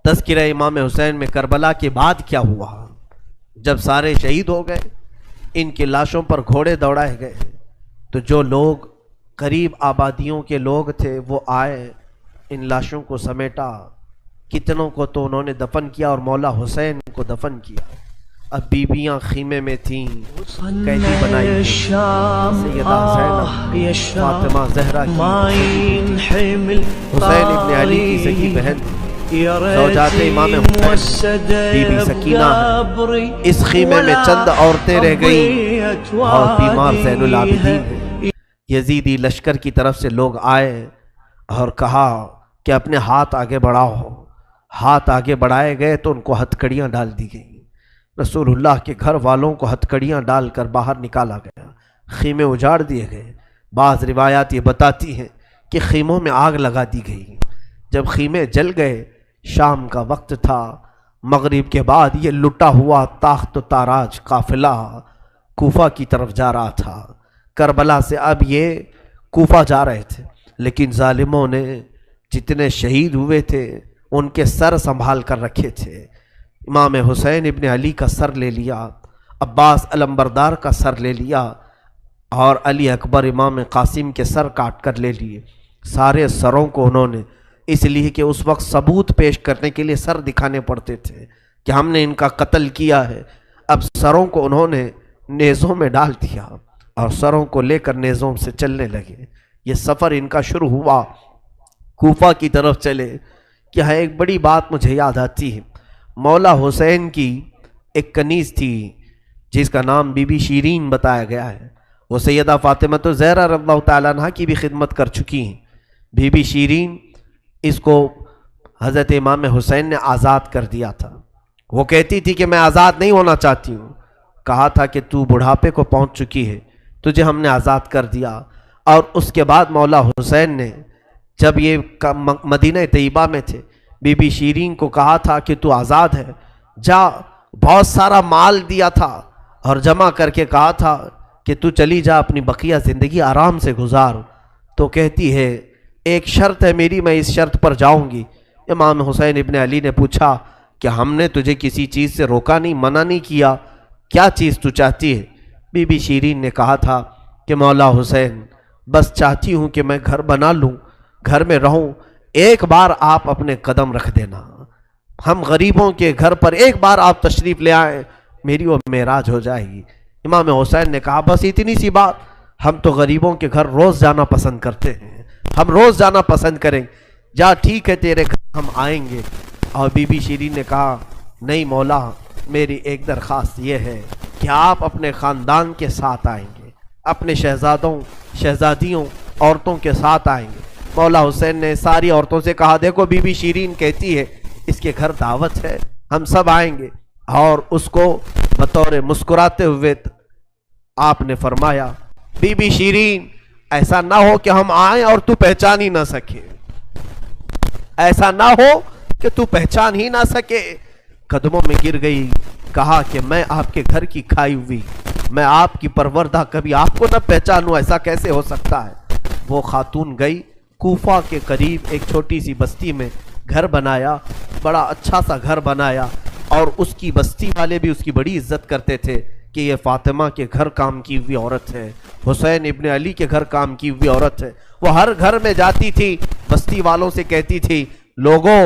تذکرہ امام حسین میں کربلا کے بعد کیا ہوا؟ جب سارے شہید ہو گئے، ان کی لاشوں پر گھوڑے دوڑائے گئے، تو جو لوگ قریب آبادیوں کے لوگ تھے وہ آئے، ان لاشوں کو سمیٹا، کتنوں کو تو انہوں نے دفن کیا اور مولا حسین کو دفن کیا۔ اب بیویاں خیمے میں تھیں، قیدی بنائی گئی، سیدہ زینب فاطمہ زہرا کی حسین ابن علی کی سگی بہن زوجات امام حسین بی بی سکینہ، اس خیمے میں چند عورتیں رہ گئیں اور بیمار زین العابدین ہیں۔ یزیدی لشکر کی طرف سے لوگ آئے اور کہا کہ اپنے ہاتھ آگے بڑھاؤ۔ ہاتھ آگے بڑھائے گئے تو ان کو ہتھکڑیاں ڈال دی گئیں۔ رسول اللہ کے گھر والوں کو ہتھکڑیاں ڈال کر باہر نکالا گیا، خیمے اجاڑ دیے گئے۔ بعض روایات یہ بتاتی ہیں کہ خیموں میں آگ لگا دی گئی۔ جب خیمے جل گئے، شام کا وقت تھا، مغرب کے بعد یہ لٹا ہوا تاخت و تاراج قافلہ کوفہ کی طرف جا رہا تھا۔ کربلا سے اب یہ کوفہ جا رہے تھے، لیکن ظالموں نے جتنے شہید ہوئے تھے ان کے سر سنبھال کر رکھے تھے۔ امام حسین ابن علی کا سر لے لیا، عباس علمبردار کا سر لے لیا، اور علی اکبر امام قاسم کے سر کاٹ کر لے لیے۔ سارے سروں کو انہوں نے، اس لیے کہ اس وقت ثبوت پیش کرنے کے لیے سر دکھانے پڑتے تھے کہ ہم نے ان کا قتل کیا ہے، اب سروں کو انہوں نے نیزوں میں ڈال دیا اور سروں کو لے کر نیزوں سے چلنے لگے۔ یہ سفر ان کا شروع ہوا، کوفہ کی طرف چلے۔ کیا ہے، ایک بڑی بات مجھے یاد آتی ہے، مولا حسین کی ایک کنیز تھی جس کا نام بی بی شیرین بتایا گیا ہے۔ وہ سیدہ فاطمہ زہرا رضی اللہ تعالیٰ عنہ کی بھی خدمت کر چکی ہیں۔ بی بی شیرین، اس کو حضرت امام حسین نے آزاد کر دیا تھا۔ وہ کہتی تھی کہ میں آزاد نہیں ہونا چاہتی ہوں۔ کہا تھا کہ تو بڑھاپے کو پہنچ چکی ہے، تجھے ہم نے آزاد کر دیا۔ اور اس کے بعد مولا حسین نے جب یہ مدینہ طیبہ میں تھے، بی بی شیرین کو کہا تھا کہ تو آزاد ہے، جا، بہت سارا مال دیا تھا اور جمع کر کے کہا تھا کہ تو چلی جا، اپنی بقیہ زندگی آرام سے گزار۔ تو کہتی ہے ایک شرط ہے میری، میں اس شرط پر جاؤں گی۔ امام حسین ابن علی نے پوچھا کہ ہم نے تجھے کسی چیز سے روکا نہیں، منع نہیں کیا، کیا چیز تو چاہتی ہے؟ بی بی شیرین نے کہا تھا کہ مولا حسین، بس چاہتی ہوں کہ میں گھر بنا لوں، گھر میں رہوں، ایک بار آپ اپنے قدم رکھ دینا، ہم غریبوں کے گھر پر ایک بار آپ تشریف لے آئیں، میری وہ معراج ہو جائے گی۔ امام حسین نے کہا بس اتنی سی بات، ہم تو غریبوں کے گھر روز جانا پسند کرتے ہیں، ہم روز جانا پسند کریں، جا ٹھیک ہے تیرے گھر ہم آئیں گے۔ اور بی بی شیرین نے کہا نہیں مولا، میری ایک درخواست یہ ہے کہ آپ اپنے خاندان کے ساتھ آئیں گے، اپنے شہزادوں شہزادیوں عورتوں کے ساتھ آئیں گے۔ مولا حسین نے ساری عورتوں سے کہا دیکھو بی بی شیرین کہتی ہے اس کے گھر دعوت ہے، ہم سب آئیں گے۔ اور اس کو بطور مسکراتے ہوئے آپ نے فرمایا بی بی شیرین، ایسا نہ ہو کہ ہم آئیں اور تو پہچان ہی نہ سکے، ایسا نہ ہو کہ تو پہچان ہی نہ سکے۔ قدموں میں گر گئی، کہا کہ میں آپ کے گھر کی کھائی ہوئی، میں آپ کی پروردہ، کبھی آپ کو نہ پہچانوں، ایسا کیسے ہو سکتا ہے؟ وہ خاتون گئی، کوفہ کے قریب ایک چھوٹی سی بستی میں گھر بنایا، بڑا اچھا سا گھر بنایا، اور اس کی بستی والے بھی اس کی بڑی عزت کرتے تھے کہ یہ فاطمہ کے گھر کام کی ہوئی عورت ہے، حسین ابن علی کے گھر کام کی ہوئی عورت ہے۔ وہ ہر گھر میں جاتی تھی، بستی والوں سے کہتی تھی لوگوں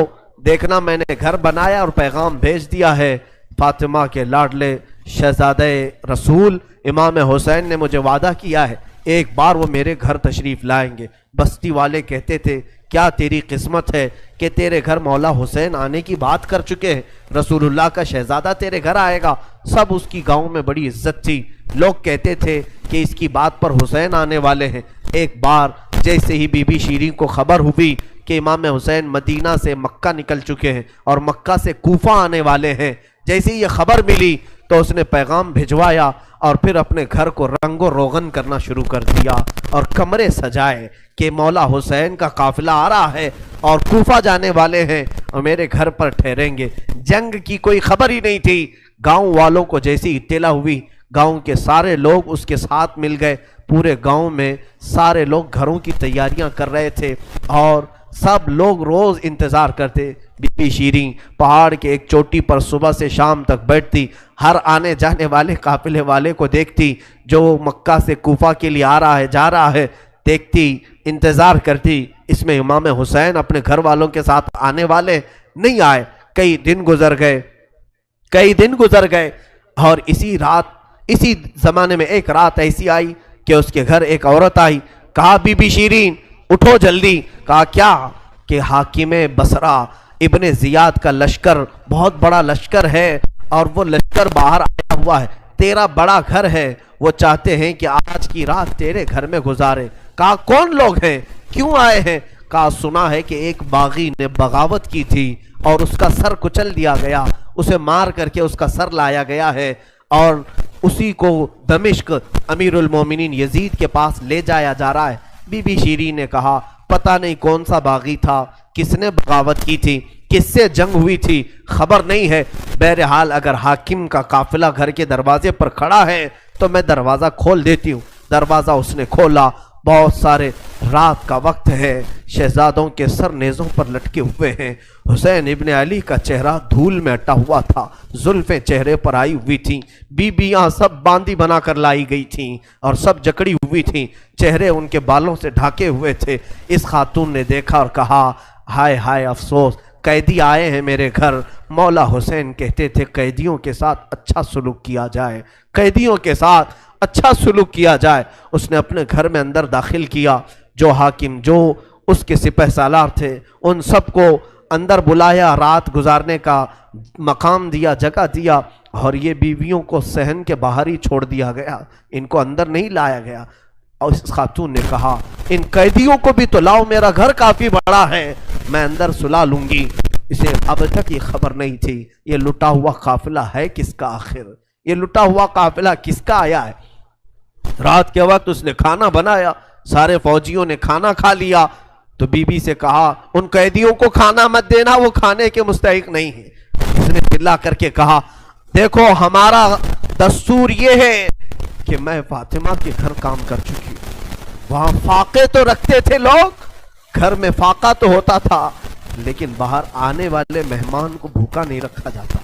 دیکھنا میں نے گھر بنایا اور پیغام بھیج دیا ہے، فاطمہ کے لاڈلے شہزادہ رسول امام حسین نے مجھے وعدہ کیا ہے ایک بار وہ میرے گھر تشریف لائیں گے۔ بستی والے کہتے تھے کیا تیری قسمت ہے کہ تیرے گھر مولا حسین آنے کی بات کر چکے ہیں، رسول اللہ کا شہزادہ تیرے گھر آئے گا۔ سب اس کی گاؤں میں بڑی عزت تھی، لوگ کہتے تھے کہ اس کی بات پر حسین آنے والے ہیں۔ ایک بار جیسے ہی بی بی شیرین کو خبر ہوئی کہ امام حسین مدینہ سے مکہ نکل چکے ہیں اور مکہ سے کوفہ آنے والے ہیں، جیسے ہی یہ خبر ملی تو اس نے پیغام بھجوایا اور پھر اپنے گھر کو رنگ و روغن کرنا شروع کر دیا اور کمرے سجائے کہ مولا حسین کا قافلہ آ رہا ہے اور کوفہ جانے والے ہیں اور میرے گھر پر ٹھہریں گے۔ جنگ کی کوئی خبر ہی نہیں تھی۔ گاؤں والوں کو جیسی اطلاع ہوئی، گاؤں کے سارے لوگ اس کے ساتھ مل گئے۔ پورے گاؤں میں سارے لوگ گھروں کی تیاریاں کر رہے تھے اور سب لوگ روز انتظار کرتے بی بی شیریں پہاڑ کے ایک چوٹی پر صبح سے شام تک بیٹھتی، ہر آنے جانے والے قافلے والے کو دیکھتی، جو مکہ سے کوفہ کے لیے آ رہا ہے جا رہا ہے، دیکھتی، انتظار کرتی، اس میں امام حسین اپنے گھر والوں کے ساتھ آنے والے نہیں آئے۔ کئی دن گزر گئے اور اسی زمانے میں ایک رات ایسی آئی کہ اس کے گھر ایک عورت آئی، کہا بی بی شیرین اٹھو جلدی، کہا کیا؟ کہ حاکم بصرہ ابن زیاد کا لشکر، بہت بڑا لشکر ہے اور وہ لشکر باہر آیا ہوا ہے، تیرا بڑا گھر ہے، وہ چاہتے ہیں کہ آج کی رات تیرے گھر میں گزارے۔ کہا کون لوگ ہیں، کیوں آئے ہیں؟ کہا سنا ہے کہ ایک باغی نے بغاوت کی تھی اور اس کا سر کچل دیا گیا، اسے مار کر کے اس کا سر لایا گیا ہے اور اسی کو دمشق امیر المومنین یزید کے پاس لے جایا جا رہا ہے۔ بی بی شیریں نے کہا پتہ نہیں کون سا باغی تھا، کس نے بغاوت کی تھی، کس سے جنگ ہوئی تھی، خبر نہیں ہے، بہرحال اگر حاکم کا قافلہ گھر کے دروازے پر کھڑا ہے تو میں دروازہ کھول دیتی ہوں۔ دروازہ اس نے کھولا، بہت سارے رات کا وقت ہے، شہزادوں کے سر نیزوں پر لٹکے ہوئے ہیں، حسین ابن علی کا چہرہ دھول میں اٹا ہوا تھا، زلفیں چہرے پر آئی ہوئی تھیں، بیبیاں سب باندی بنا کر لائی گئی تھیں اور سب جکڑی ہوئی تھیں، چہرے ان کے بالوں سے ڈھاکے ہوئے تھے۔ اس خاتون نے دیکھا اور کہا ہائے ہائے افسوس، قیدی آئے ہیں میرے گھر۔ مولا حسین کہتے تھے قیدیوں کے ساتھ اچھا سلوک کیا جائے، قیدیوں کے ساتھ اچھا سلوک کیا جائے۔ اس نے اپنے گھر میں اندر داخل کیا، جو حاکم، جو اس کے سپہ سالار تھے، ان سب کو اندر بلایا، رات گزارنے کا مقام دیا، جگہ دیا، اور یہ بیویوں کو صحن کے باہر ہی چھوڑ دیا گیا، ان کو اندر نہیں لایا گیا۔ اور اس خاتون نے کہا ان قیدیوں کو بھی تو لاؤ، میرا گھر کافی بڑا ہے، میں اندر سلا لوں گی۔ اسے اب تک یہ خبر نہیں تھی یہ لٹا ہوا قافلہ ہے کس کا، آخر یہ لٹا ہوا قافلہ کس کا آیا ہے۔ رات کے وقت اس نے کھانا بنایا، سارے فوجیوں نے کھانا کھا لیا، تو بی بی سے کہا ان قیدیوں کو کھانا مت دینا، وہ کھانے کے مستحق نہیں ہیں۔ اس نے چلا کر کے کہا دیکھو ہمارا دستور یہ ہے کہ میں فاطمہ کے گھر کام کر چکی ہوں، وہاں فاقے تو رکھتے تھے لوگ، گھر میں فاقہ تو ہوتا تھا، لیکن باہر آنے والے مہمان کو بھوکا نہیں رکھا جاتا،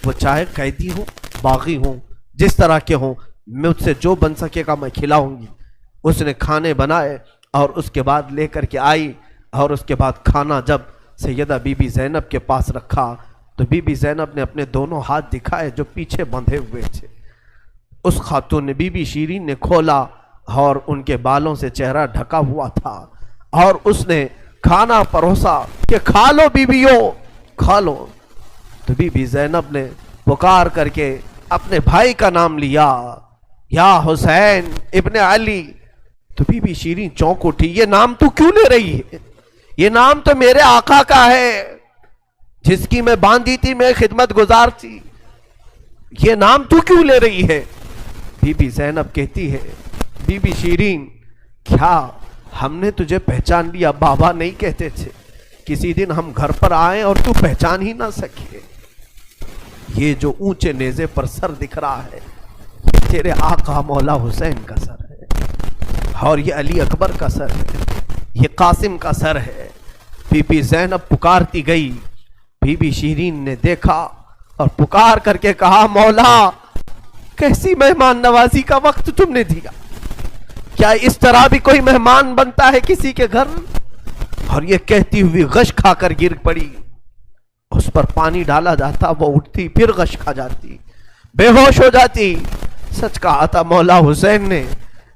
وہ چاہے قیدی ہوں، باغی ہوں، جس طرح کے ہوں، مجھ سے جو بن سکے گا میں کھلاؤں گی۔ اس نے کھانے بنائے اور اس کے بعد لے کر کے آئی، اور اس کے بعد کھانا جب سیدہ بی بی زینب کے پاس رکھا تو بی بی زینب نے اپنے دونوں ہاتھ دکھائے جو پیچھے بندھے ہوئے تھے۔ اس خاتون نے، بی بی شیریں نے کھولا اور ان کے بالوں سے چہرہ ڈھکا ہوا تھا، اور اس نے کھانا پروسا کہ کھا لو بیویوں، کھا لو۔ تو بی بی زینب نے پکار کر کے اپنے بھائی کا نام لیا، یا حسین ابن علی۔ تو بی بی شیریں چونک اٹھی، یہ نام تو کیوں لے رہی ہے؟ یہ نام تو میرے آقا کا ہے جس کی میں باندھی تھی، میں خدمت گزار تھی، یہ نام تو کیوں لے رہی ہے؟ بی بی زینب کہتی ہے بی بی شیریں کیا ہم نے تجھے پہچان لیا؟ بابا نہیں کہتے تھے کسی دن ہم گھر پر آئیں اور تو پہچان ہی نہ سکے؟ یہ جو اونچے نیزے پر سر دکھ رہا ہے یہ تیرے آقا مولا حسین کا سر ہے، اور یہ علی اکبر کا سر ہے، یہ قاسم کا سر ہے۔ بی بی زینب پکارتی گئی، بی بی شیریں نے دیکھا اور پکار کر کے کہا مولا کیسی مہمان نوازی کا وقت تم نے دیا، کیا اس طرح بھی کوئی مہمان بنتا ہے کسی کے گھر؟ اور یہ کہتی ہوئی غش کھا کر گر پڑی، اس پر پانی ڈالا جاتا، وہ اٹھتی پھر غش کھا جاتی، بے ہوش ہو جاتی۔ سچ کہا تھا مولا حسین نے،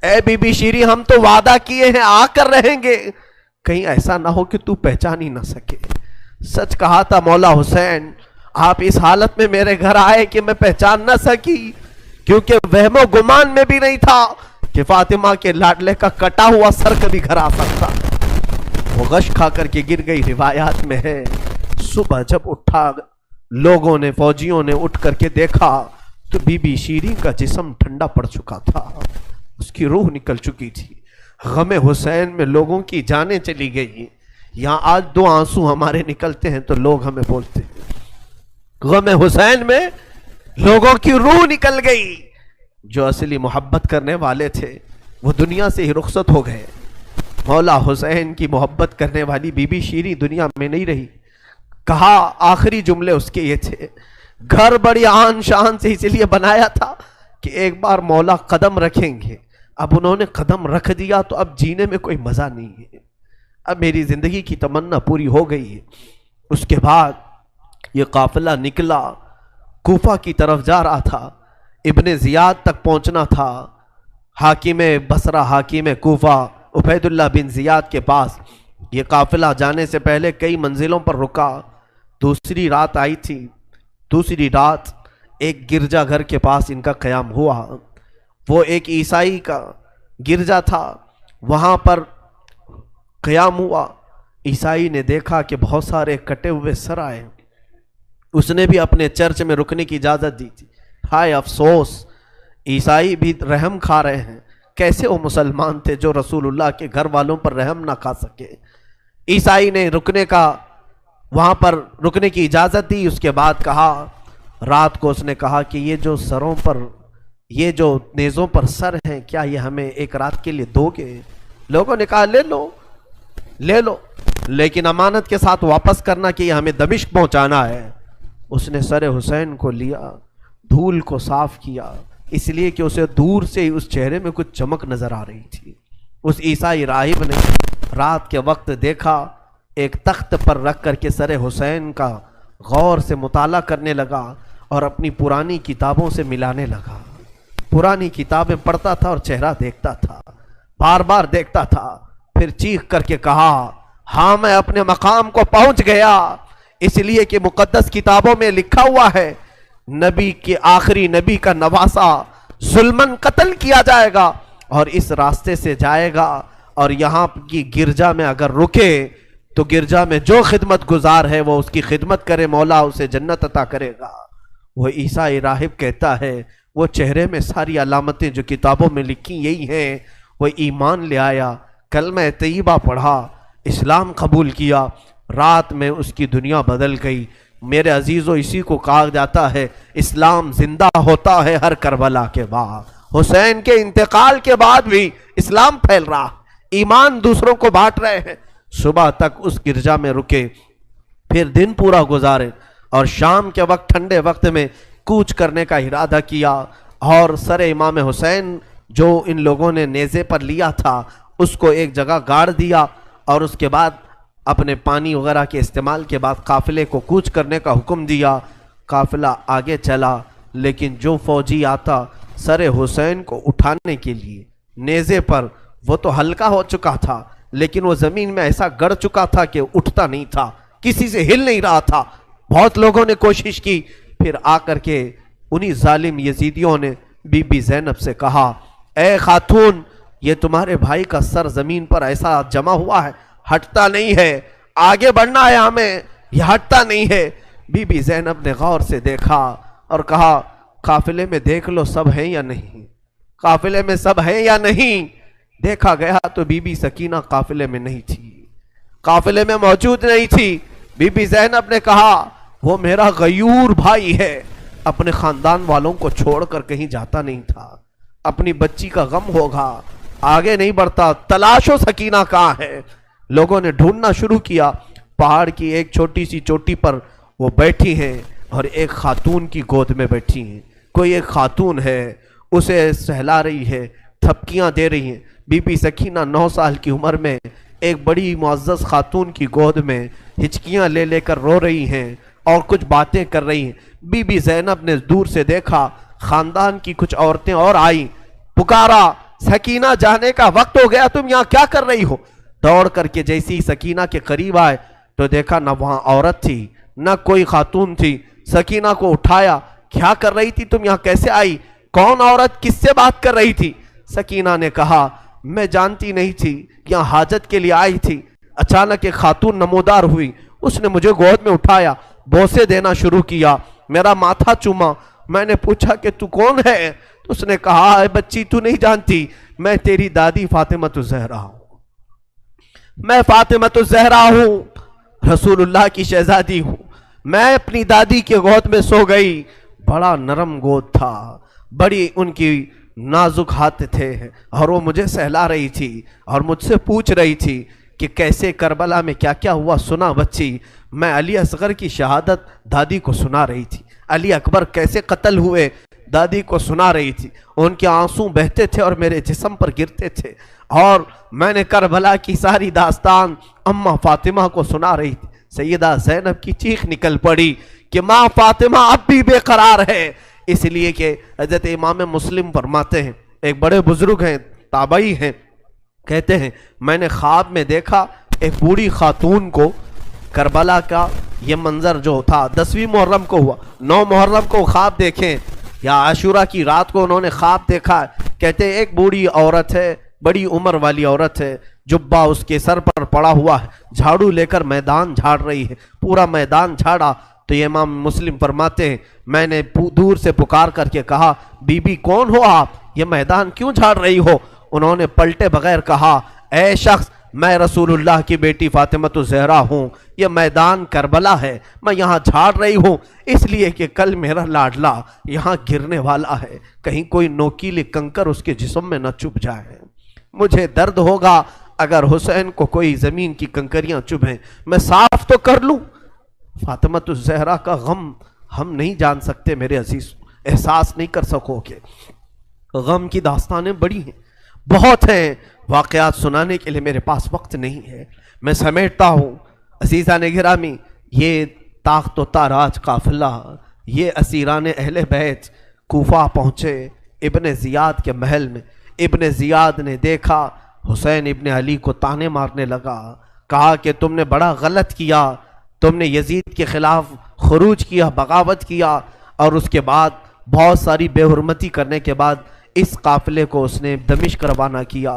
اے بی بی شیریں ہم تو وعدہ کیے ہیں آ کر رہیں گے، کہیں ایسا نہ ہو کہ تو پہچان ہی نہ سکے۔ سچ کہا تھا مولا حسین، آپ اس حالت میں میرے گھر آئے کہ میں پہچان نہ سکی، کیونکہ وہم و گمان میں بھی نہیں تھا کہ فاطمہ کے لاڈلے کا کٹا ہوا سر کبھی گھر آ سکتا۔ وہ غش کھا کر کے گر گئی، روایات میں ہے۔ صبح جب اٹھا لوگوں نے، فوجیوں نے اٹھ کر کے دیکھا تو بی بی شیریں کا جسم ٹھنڈا پڑ چکا تھا، اس کی روح نکل چکی تھی۔ غم حسین میں لوگوں کی جانیں چلی گئی۔ یہاں آج دو آنسو ہمارے نکلتے ہیں تو لوگ ہمیں بولتے ہیں، غم حسین میں لوگوں کی روح نکل گئی۔ جو اصلی محبت کرنے والے تھے وہ دنیا سے ہی رخصت ہو گئے۔ مولا حسین کی محبت کرنے والی بی بی شیریں دنیا میں نہیں رہی۔ کہا آخری جملے اس کے یہ تھے، گھر بڑی آن شان سے اس لیے بنایا تھا کہ ایک بار مولا قدم رکھیں گے، اب انہوں نے قدم رکھ دیا تو اب جینے میں کوئی مزہ نہیں ہے، اب میری زندگی کی تمنا پوری ہو گئی ہے۔ اس کے بعد یہ قافلہ نکلا، کوفہ کی طرف جا رہا تھا، ابن زیاد تک پہنچنا تھا، حاکم بصرہ حاکم کوفہ عبید اللہ بن زیاد کے پاس۔ یہ قافلہ جانے سے پہلے کئی منزلوں پر رکا، دوسری رات آئی تھی، دوسری رات ایک گرجا گھر کے پاس ان کا قیام ہوا، وہ ایک عیسائی کا گرجا تھا، وہاں پر قیام ہوا۔ عیسائی نے دیکھا کہ بہت سارے کٹے ہوئے سر آئے، اس نے بھی اپنے چرچ میں رکنے کی اجازت دی تھی۔ ہائے افسوس، عیسائی بھی رحم کھا رہے ہیں، کیسے وہ مسلمان تھے جو رسول اللہ کے گھر والوں پر رحم نہ کھا سکے۔ عیسائی نے وہاں پر رکنے کی اجازت دی۔ اس کے بعد کہا، رات کو اس نے کہا کہ یہ جو سروں پر، یہ جو نیزوں پر سر ہیں، کیا یہ ہمیں ایک رات کے لیے دو گے؟ لوگوں نے کہا لے لو لے لو، لیکن امانت کے ساتھ واپس کرنا کہ یہ ہمیں دمشق پہنچانا ہے۔ اس نے سر حسین کو لیا، دھول کو صاف کیا، اس لیے کہ اسے دور سے ہی اس چہرے میں کچھ چمک نظر آ رہی تھی۔ اس عیسائی راہب نے رات کے وقت دیکھا، ایک تخت پر رکھ کر کے سر حسین کا غور سے مطالعہ کرنے لگا اور اپنی پرانی کتابوں سے ملانے لگا۔ پرانی کتابیں پڑھتا تھا اور چہرہ دیکھتا تھا، بار بار دیکھتا تھا، پھر چیخ کر کے کہا، ہاں میں اپنے مقام کو پہنچ گیا، اس لیے کہ مقدس کتابوں میں لکھا ہوا ہے نبی کے آخری نبی کا نواسا ظلمن قتل کیا جائے گا اور اس راستے سے جائے گا، اور یہاں کی گرجا میں اگر رکے تو گرجا میں جو خدمت گزار ہے وہ اس کی خدمت کرے، مولا اسے جنت عطا کرے گا۔ وہ عیسائی راہب کہتا ہے وہ چہرے میں ساری علامتیں جو کتابوں میں لکھی یہی ہیں، وہ ایمان لے آیا، کلمہ طیبہ پڑھا، اسلام قبول کیا، رات میں اس کی دنیا بدل گئی۔ میرے عزیزو، اسی کو کہا جاتا ہے اسلام زندہ ہوتا ہے ہر کربلا کے بعد۔ حسین کے انتقال کے بعد بھی اسلام پھیل رہا، ایمان دوسروں کو بانٹ رہے ہیں۔ صبح تک اس گرجا میں رکے، پھر دن پورا گزارے اور شام کے وقت ٹھنڈے وقت میں کوچ کرنے کا ارادہ کیا، اور سر امام حسین جو ان لوگوں نے نیزے پر لیا تھا اس کو ایک جگہ گاڑ دیا، اور اس کے بعد اپنے پانی وغیرہ کے استعمال کے بعد قافلے کو کوچ کرنے کا حکم دیا۔ قافلہ آگے چلا، لیکن جو فوجی آتا سر حسین کو اٹھانے کے لیے نیزے پر، وہ تو ہلکا ہو چکا تھا لیکن وہ زمین میں ایسا گڑ چکا تھا کہ اٹھتا نہیں تھا، کسی سے ہل نہیں رہا تھا۔ بہت لوگوں نے کوشش کی، پھر آ کر کے انہی ظالم یزیدیوں نے بی بی زینب سے کہا، اے خاتون، یہ تمہارے بھائی کا سر زمین پر ایسا جمع ہوا ہے، ہٹتا نہیں ہے، آگے بڑھنا ہے ہمیں، یہ ہٹتا نہیں ہے۔ بی بی زینب نے غور سے دیکھا اور کہا، قافلے میں دیکھ لو سب ہیں یا نہیں، قافلے میں سب ہیں یا نہیں۔ دیکھا گیا تو بی بی سکینہ قافلے میں نہیں تھی، قافلے میں موجود نہیں تھی۔ بی بی زینب نے کہا، وہ میرا غیور بھائی ہے، اپنے خاندان والوں کو چھوڑ کر کہیں جاتا نہیں تھا، اپنی بچی کا غم ہوگا، آگے نہیں بڑھتا، تلاشو سکینہ کہاں ہے۔ لوگوں نے ڈھونڈنا شروع کیا، پہاڑ کی ایک چھوٹی سی چوٹی پر وہ بیٹھی ہیں اور ایک خاتون کی گود میں بیٹھی ہیں، کوئی ایک خاتون ہے، اسے سہلا رہی ہے، تھپکیاں دے رہی ہیں۔ بی بی سکینہ 9 سال کی عمر میں ایک بڑی معزز خاتون کی گود میں ہچکیاں لے لے کر رو رہی ہیں اور کچھ باتیں کر رہی ہیں۔ بی بی زینب نے دور سے دیکھا، خاندان کی کچھ عورتیں اور آئیں، پکارا، سکینہ جانے کا وقت ہو گیا، تم یہاں کیا کر رہی ہو؟ دوڑ کر کے جیسی سکینہ کے قریب آئے تو دیکھا نہ وہاں عورت تھی نہ کوئی خاتون تھی۔ سکینہ کو اٹھایا، کیا کر رہی تھی تم یہاں، کیسے آئی، کون عورت، کس سے بات کر رہی تھی؟ سکینہ نے کہا، میں جانتی نہیں تھی، یہاں حاجت کے لیے آئی تھی، اچانک ایک خاتون نمودار ہوئی، اس نے مجھے گود میں اٹھایا، بوسے دینا شروع کیا، میرا ماتھا چوما، میں نے پوچھا کہ تو کون ہے؟ تو اس نے کہا، اے بچی تو نہیں جانتی، میں تیری دادی فاطمہ الزہرا ہوں، میں فاطمہ الزہرا ہوں، رسول اللہ کی شہزادی ہوں۔ میں اپنی دادی کے گود میں سو گئی، بڑا نرم گود تھا، بڑی ان کی نازک ہاتھ تھے، اور وہ مجھے سہلا رہی تھی اور مجھ سے پوچھ رہی تھی کہ کیسے کربلا میں کیا کیا ہوا سنا بچی؟ میں علی اصغر کی شہادت دادی کو سنا رہی تھی، علی اکبر کیسے قتل ہوئے دادی کو سنا رہی تھی، ان کے آنسو بہتے تھے اور میرے جسم پر گرتے تھے، اور میں نے کربلا کی ساری داستان اماں فاطمہ کو سنا رہی تھی۔ سیدہ زینب کی چیخ نکل پڑی کہ ماں فاطمہ اب بھی بے قرار ہے، اس لیے کہ حضرت امام مسلم فرماتے ہیں، ایک بڑے بزرگ ہیں تابعی ہیں، کہتے ہیں میں نے خواب میں دیکھا ایک بوڑھی خاتون کو، کربلا کا یہ منظر جو تھا 10ویں محرم کو ہوا، 9 محرم کو خواب دیکھیں یا عاشورہ کی رات کو انہوں نے خواب دیکھا، کہتے ہیں ایک بوڑھی عورت ہے، بڑی عمر والی عورت ہے، جبہ اس کے سر پر پڑا ہوا ہے، جھاڑو لے کر میدان جھاڑ رہی ہے، پورا میدان جھاڑا۔ تو یہ امام مسلم فرماتے ہیں میں نے دور سے پکار کر کے کہا بی بی کون ہو آپ، یہ میدان کیوں جھاڑ رہی ہو؟ انہوں نے پلٹے بغیر کہا اے شخص میں رسول اللہ کی بیٹی فاطمہ الزہرا ہوں، یہ میدان کربلا ہے، میں یہاں جھاڑ رہی ہوں اس لیے کہ کل میرا لاڈلا یہاں گرنے والا ہے، کہیں کوئی نوکیلی کنکر اس کے جسم میں نہ چبھ جائے، مجھے درد ہوگا اگر حسین کو کوئی زمین کی کنکریاں چبھیں، میں صاف تو کر لوں۔ فاطمہ الزہرا کا غم ہم نہیں جان سکتے میرے عزیز، احساس نہیں کر سکو گے، غم کی داستانیں بڑی ہیں، بہت ہیں، واقعات سنانے کے لیے میرے پاس وقت نہیں ہے، میں سمیٹتا ہوں۔ عزیزان گرامی، یہ تاخت و تاراج قافلہ، یہ اسیران اہل بیت کوفہ پہنچے ابن زیاد کے محل میں، ابن زیاد نے دیکھا حسین ابن علی کو تانے مارنے لگا، کہا کہ تم نے بڑا غلط کیا، تم نے یزید کے خلاف خروج کیا، بغاوت کیا، اور اس کے بعد بہت ساری بے حرمتی کرنے کے بعد اس قافلے کو اس نے دمشق روانہ کیا۔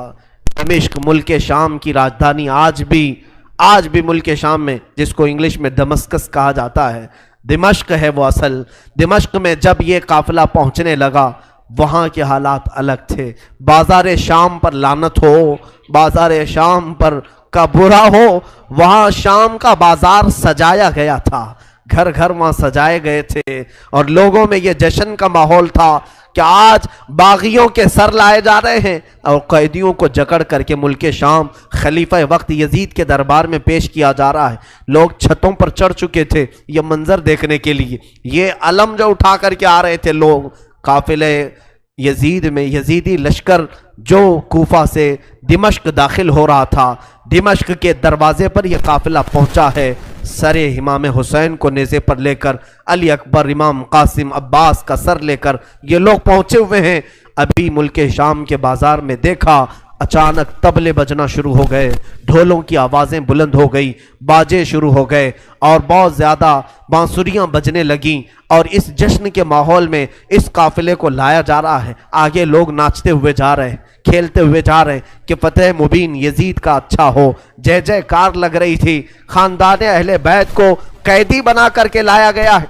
دمشق ملک شام کی راجدھانی، آج بھی ملک شام میں جس کو انگلش میں دمسکس کہا جاتا ہے، دمشق ہے وہ اصل۔ دمشق میں جب یہ قافلہ پہنچنے لگا وہاں کے حالات الگ تھے، بازار شام پر لعنت ہو، بازار شام پر کا برا ہو، وہاں شام کا بازار سجایا گیا تھا، گھر گھر وہاں سجائے گئے تھے، اور لوگوں میں یہ جشن کا ماحول تھا کہ آج باغیوں کے سر لائے جا رہے ہیں اور قیدیوں کو جکڑ کر کے ملک شام خلیفہ وقت یزید کے دربار میں پیش کیا جا رہا ہے۔ لوگ چھتوں پر چڑھ چکے تھے یہ منظر دیکھنے کے لیے، یہ علم جو اٹھا کر کے آ رہے تھے لوگ قافلے یزید میں، یزیدی لشکر جو کوفہ سے دمشق داخل ہو رہا تھا، دمشق کے دروازے پر یہ قافلہ پہنچا ہے، سر امام حسین کو نیزے پر لے کر، علی اکبر، امام قاسم، عباس کا سر لے کر یہ لوگ پہنچے ہوئے ہیں۔ ابھی ملک شام کے بازار میں دیکھا، اچانک طبلے بجنا شروع ہو گئے، ڈھولوں کی آوازیں بلند ہو گئی، باجے شروع ہو گئے اور بہت زیادہ بانسریاں بجنے لگیں، اور اس جشن کے ماحول میں اس قافلے کو لایا جا رہا ہے۔ آگے لوگ ناچتے ہوئے جا رہے ہیں، کھیلتے ہوئے جا رہے ہیں کہ فتح مبین یزید کا اچھا ہو، جے جے کار لگ رہی تھی۔ خاندان اہل بیت کو قیدی بنا کر کے لایا گیا ہے۔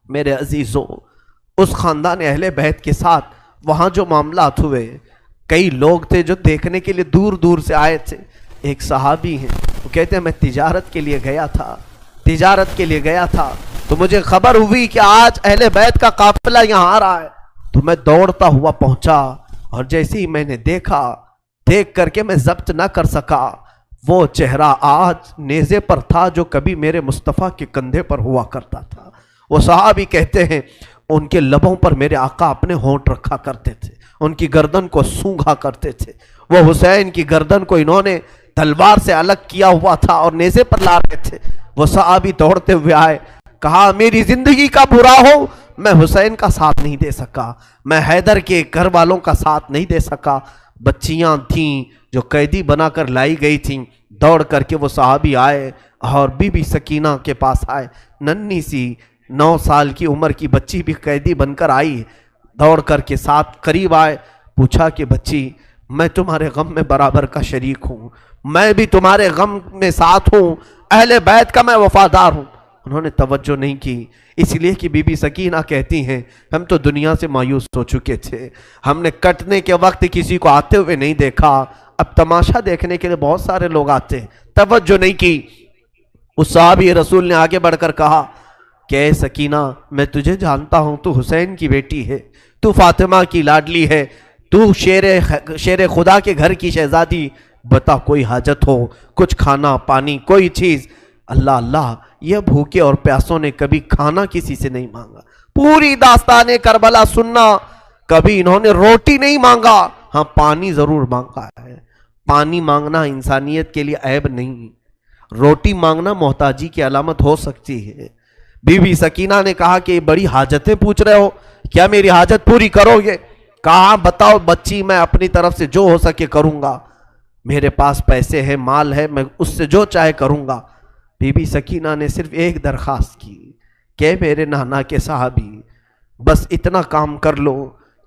میرے عزیزوں، اس خاندان اہل بیت کے ساتھ وہاں جو معاملات ہوئے، کئی لوگ تھے جو دیکھنے کے لیے دور دور سے آئے تھے۔ ایک صحابی ہیں، وہ کہتے ہیں میں تجارت کے لیے گیا تھا تو مجھے خبر ہوئی کہ آج اہل بیت کا قافلہ یہاں آ رہا ہے، تو میں دوڑتا ہوا پہنچا، اور جیسے ہی میں نے دیکھ کر کے میں ضبط نہ کر سکا، وہ چہرہ آج نیزے پر تھا جو کبھی میرے مصطفیٰ کے کندھے پر ہوا کرتا تھا۔ وہ صحابی کہتے ہیں ان کے لبوں پر میرے آقا اپنے ہونٹ رکھا کرتے تھے، ان کی گردن کو سونگھا کرتے تھے۔ وہ حسین کی گردن کو انہوں نے تلوار سے الگ کیا ہوا تھا اور نیزے پر لا رہے تھے۔ وہ صحابی دوڑتے ہوئے آئے، کہا میری زندگی کا برا ہو، میں حسین کا ساتھ نہیں دے سکا، میں حیدر کے گھر والوں کا ساتھ نہیں دے سکا۔ بچیاں تھیں جو قیدی بنا کر لائی گئی تھیں، دوڑ کر کے وہ صحابی آئے اور بی بی سکینہ کے پاس آئے، ننھی سی 9 سال کی عمر کی بچی بھی قیدی بن کر آئی، دوڑ کر کے ساتھ قریب آئے، پوچھا کہ بچی میں تمہارے غم میں برابر کا شریک ہوں، میں بھی تمہارے غم میں ساتھ ہوں، اہل بیت کا میں وفادار ہوں۔ انہوں نے توجہ نہیں کی، اس لیے کہ بی بی سکینہ کہتی ہیں ہم تو دنیا سے مایوس ہو چکے تھے، ہم نے کٹنے کے وقت کسی کو آتے ہوئے نہیں دیکھا، اب تماشا دیکھنے کے لیے بہت سارے لوگ آتے ہیں، توجہ نہیں کی۔ اس صحابی رسول نے آگے بڑھ کر کہا کہ اے سکینہ میں تجھے جانتا ہوں، تو حسین کی بیٹی ہے، تو فاطمہ کی لاڈلی ہے، تو شیر خدا کے گھر کی شہزادی بتا کوئی حاجت ہو، کچھ کھانا پانی کوئی چیز۔ اللہ اللہ، یہ بھوکے اور پیاسوں نے کبھی کھانا کسی سے نہیں مانگا۔ پوری داستان کربلا سننا، کبھی انہوں نے روٹی نہیں مانگا، ہاں پانی ضرور مانگا ہے۔ پانی مانگنا انسانیت کے لیے عیب نہیں، روٹی مانگنا محتاجی کی علامت ہو سکتی ہے۔ بی بی سکینہ نے کہا کہ بڑی حاجتیں پوچھ رہے ہو، کیا میری حاجت پوری کرو گے؟ کہا بتاؤ بچی، میں اپنی طرف سے جو ہو سکے کروں گا، میرے پاس پیسے ہیں، مال ہے، میں اس سے جو چاہے کروں گا۔ بی بی سکینہ نے صرف ایک درخواست کی کہ میرے نانا کے صحابی، بس اتنا کام کر لو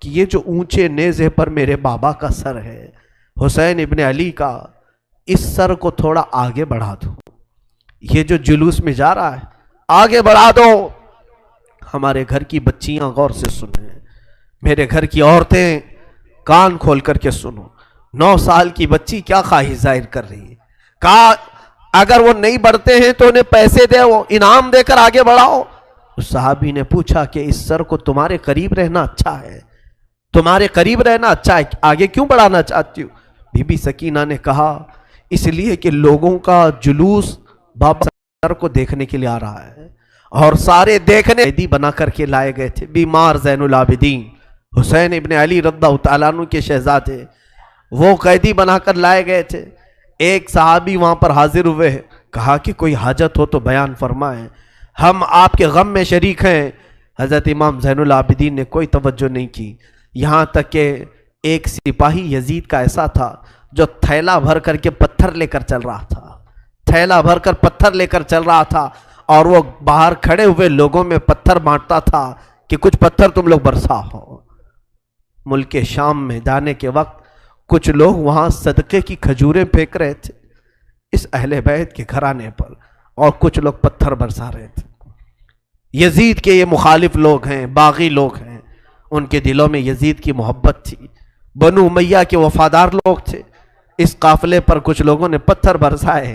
کہ یہ جو اونچے نیزے پر میرے بابا کا سر ہے، حسین ابن علی کا، اس سر کو تھوڑا آگے بڑھا دو، یہ جو جلوس میں جا رہا ہے آگے بڑھا دو۔ ہمارے گھر کی بچیاں غور سے سنیں، میرے گھر کی عورتیں کان کھول کر کے سنو، 9 سال کی بچی کیا خواہش ظاہر کر رہی ہے۔ کہا اگر وہ نہیں بڑھتے ہیں تو انہیں پیسے دے، وہ انعام دے کر آگے بڑھاؤ۔ اس صحابی نے پوچھا کہ اس سر کو تمہارے قریب رہنا اچھا ہے، تمہارے قریب رہنا اچھا ہے، آگے کیوں بڑھانا چاہتی ہو؟ بی بی سکینہ نے کہا اس لیے کہ لوگوں کا جلوس بابا سر کو دیکھنے کے لیے آ رہا ہے، اور سارے دیکھنے قیدی بنا کر کے لائے گئے تھے۔ بیمار زین العابدین حسین ابن علی رضی اللہ تعالیٰ عنہ کے شہزادے، وہ قیدی بنا کر لائے گئے تھے۔ ایک صحابی وہاں پر حاضر ہوئے، کہا کہ کوئی حاجت ہو تو بیان فرمائیں، ہم آپ کے غم میں شریک ہیں۔ حضرت امام زین العابدین نے کوئی توجہ نہیں کی، یہاں تک کہ ایک سپاہی یزید کا ایسا تھا جو تھیلا بھر کر کے پتھر لے کر چل رہا تھا، تھیلا بھر کر پتھر لے کر چل رہا تھا، اور وہ باہر کھڑے ہوئے لوگوں میں پتھر بانٹتا تھا کہ کچھ پتھر تم لوگ برسا ہو۔ ملک شام میں جانے کے وقت کچھ لوگ وہاں صدقے کی کھجوریں پھینک رہے تھے اس اہل بیت کے گھرانے پر، اور کچھ لوگ پتھر برسا رہے تھے۔ یزید کے یہ مخالف لوگ ہیں، باغی لوگ ہیں، ان کے دلوں میں یزید کی محبت تھی، بنو امیہ کے وفادار لوگ تھے۔ اس قافلے پر کچھ لوگوں نے پتھر برسائے،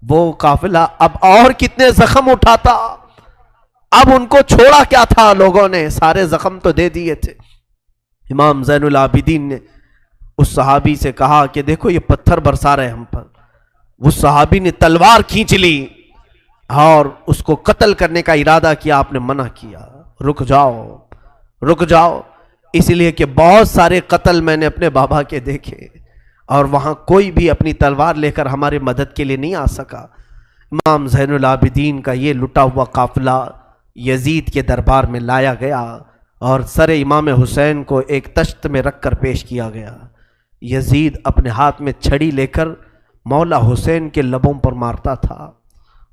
وہ قافلہ اب اور کتنے زخم اٹھاتا، اب ان کو چھوڑا کیا تھا، لوگوں نے سارے زخم تو دے دیے تھے۔ امام زین العابدین نے اس صحابی سے کہا کہ دیکھو یہ پتھر برسا رہے ہم پر۔ وہ صحابی نے تلوار کھینچ لی اور اس کو قتل کرنے کا ارادہ کیا، آپ نے منع کیا، رک جاؤ رک جاؤ، اس لیے کہ بہت سارے قتل میں نے اپنے بابا کے دیکھے، اور وہاں کوئی بھی اپنی تلوار لے کر ہمارے مدد کے لیے نہیں آ سکا۔ امام زین العابدین کا یہ لٹا ہوا قافلہ یزید کے دربار میں لایا گیا، اور سر امام حسین کو ایک تشت میں رکھ کر پیش کیا گیا۔ یزید اپنے ہاتھ میں چھڑی لے کر مولا حسین کے لبوں پر مارتا تھا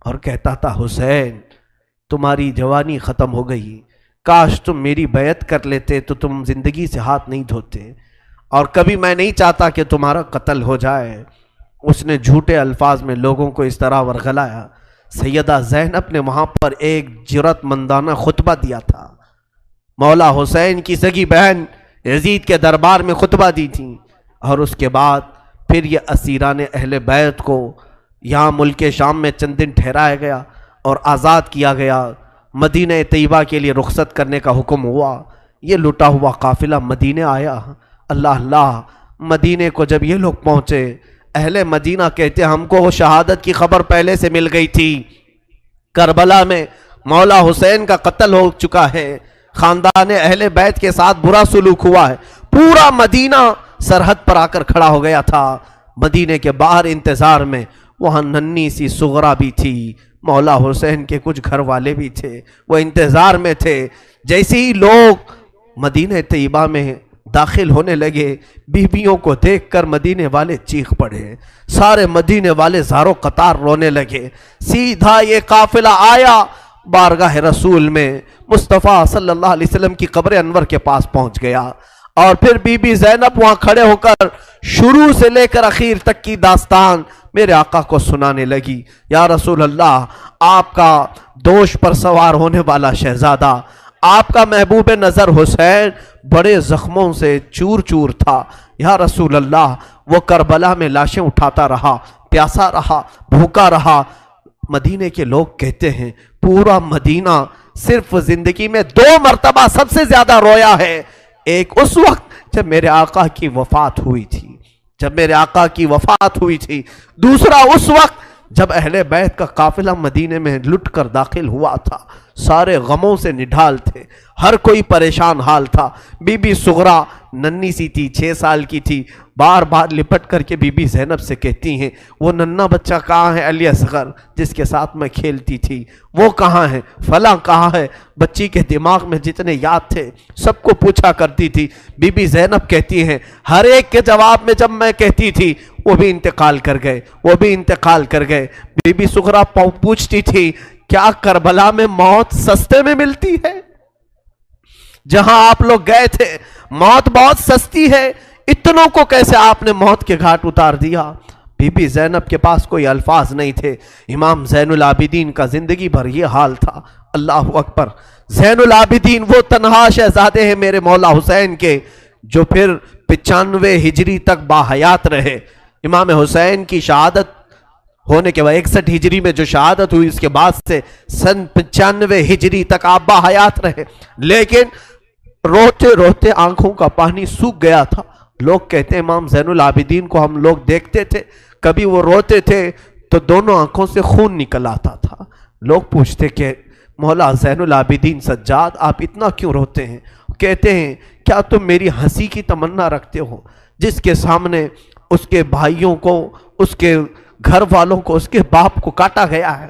اور کہتا تھا حسین تمہاری جوانی ختم ہو گئی، کاش تم میری بیعت کر لیتے تو تم زندگی سے ہاتھ نہیں دھوتے، اور کبھی میں نہیں چاہتا کہ تمہارا قتل ہو جائے۔ اس نے جھوٹے الفاظ میں لوگوں کو اس طرح ورغلایا۔ سیدہ زینب نے وہاں پر ایک جرأت مندانہ خطبہ دیا تھا، مولا حسین کی سگی بہن یزید کے دربار میں خطبہ دی تھی، اور اس کے بعد پھر یہ اسیران اہل بیت کو یہاں ملک شام میں چند دن ٹھہرایا گیا اور آزاد کیا گیا، مدینہ طیبہ کے لیے رخصت کرنے کا حکم ہوا۔ یہ لٹا ہوا قافلہ مدینہ آیا۔ اللہ اللہ، مدینے کو جب یہ لوگ پہنچے، اہل مدینہ کہتے ہم کو شہادت کی خبر پہلے سے مل گئی تھی، کربلا میں مولا حسین کا قتل ہو چکا ہے، خاندان اہل بیت کے ساتھ برا سلوک ہوا ہے۔ پورا مدینہ سرحد پر آ کر کھڑا ہو گیا تھا، مدینے کے باہر انتظار میں۔ وہاں ننھی سی سغرا بھی تھی، مولا حسین کے کچھ گھر والے بھی تھے، وہ انتظار میں تھے۔ جیسے ہی لوگ مدینہ طیبہ میں داخل ہونے لگے، بیویوں کو دیکھ کر مدینے والے چیخ پڑے، سارے مدینے والے زاروں قطار رونے لگے۔ سیدھا یہ قافلہ آیا بارگاہ رسول میں، مصطفیٰ صلی اللہ علیہ وسلم کی قبر انور کے پاس پہنچ گیا، اور پھر بی بی زینب وہاں کھڑے ہو کر شروع سے لے کر اخیر تک کی داستان میرے آقا کو سنانے لگی۔ یا رسول اللہ، آپ کا دوش پر سوار ہونے والا شہزادہ، آپ کا محبوب نظر حسین بڑے زخموں سے چور چور تھا۔ یا رسول اللہ، وہ کربلا میں لاشیں اٹھاتا رہا، پیاسا رہا، بھوکا رہا۔ مدینے کے لوگ کہتے ہیں پورا مدینہ صرف زندگی میں 2 مرتبہ سب سے زیادہ رویا ہے، ایک اس وقت جب میرے آقا کی وفات ہوئی تھی، جب میرے آقا کی وفات ہوئی تھی، دوسرا اس وقت جب اہل بیت کا قافلہ مدینے میں لٹ کر داخل ہوا تھا، سارے غموں سے نڈھال تھے، ہر کوئی پریشان حال تھا۔ بی بی صغرا ننھی سی تھی، 6 سال کی تھی، بار بار لپٹ کر کے بی بی زینب سے کہتی ہیں وہ ننھا بچہ کہاں ہے علی اصغر جس کے ساتھ میں کھیلتی تھی، وہ کہاں ہے، فلاں کہاں ہے۔ بچی کے دماغ میں جتنے یاد تھے سب کو پوچھا کرتی تھی۔ بی بی زینب کہتی ہیں ہر ایک کے جواب میں جب میں کہتی تھی وہ بھی انتقال کر گئے، وہ بھی انتقال کر گئے۔ بی بی صغرا پوچھتی تھی کیا کربلا میں موت سستے میں ملتی ہے؟ جہاں آپ لوگ گئے تھے موت بہت سستی ہے، اتنوں کو کیسے آپ نے موت کے گھاٹ اتار دیا؟ بی بی زینب کے پاس کوئی الفاظ نہیں تھے۔ امام زین العابدین کا زندگی بھر یہ حال تھا۔ اللہ اکبر! زین العابدین وہ تنہا شہزادے ہیں میرے مولا حسین کے جو پھر 95 ہجری تک باحیات رہے۔ امام حسین کی شہادت ہونے کے بعد 61 ہجری میں جو شہادت ہوئی اس کے بعد سے سن 95 ہجری تک آپ باحیات رہے، لیکن روتے روتے آنکھوں کا پانی سوکھ گیا تھا۔ لوگ کہتے ہیں امام زین العابدین کو ہم لوگ دیکھتے تھے، کبھی وہ روتے تھے تو دونوں آنکھوں سے خون نکل آتا تھا۔ لوگ پوچھتے کہ مولا زین العابدین سجاد آپ اتنا کیوں روتے ہیں؟ کہتے ہیں کیا تم میری ہنسی کی تمنا رکھتے ہو؟ جس کے سامنے اس کے بھائیوں کو، اس کے گھر والوں کو، اس کے باپ کو کاٹا گیا ہے،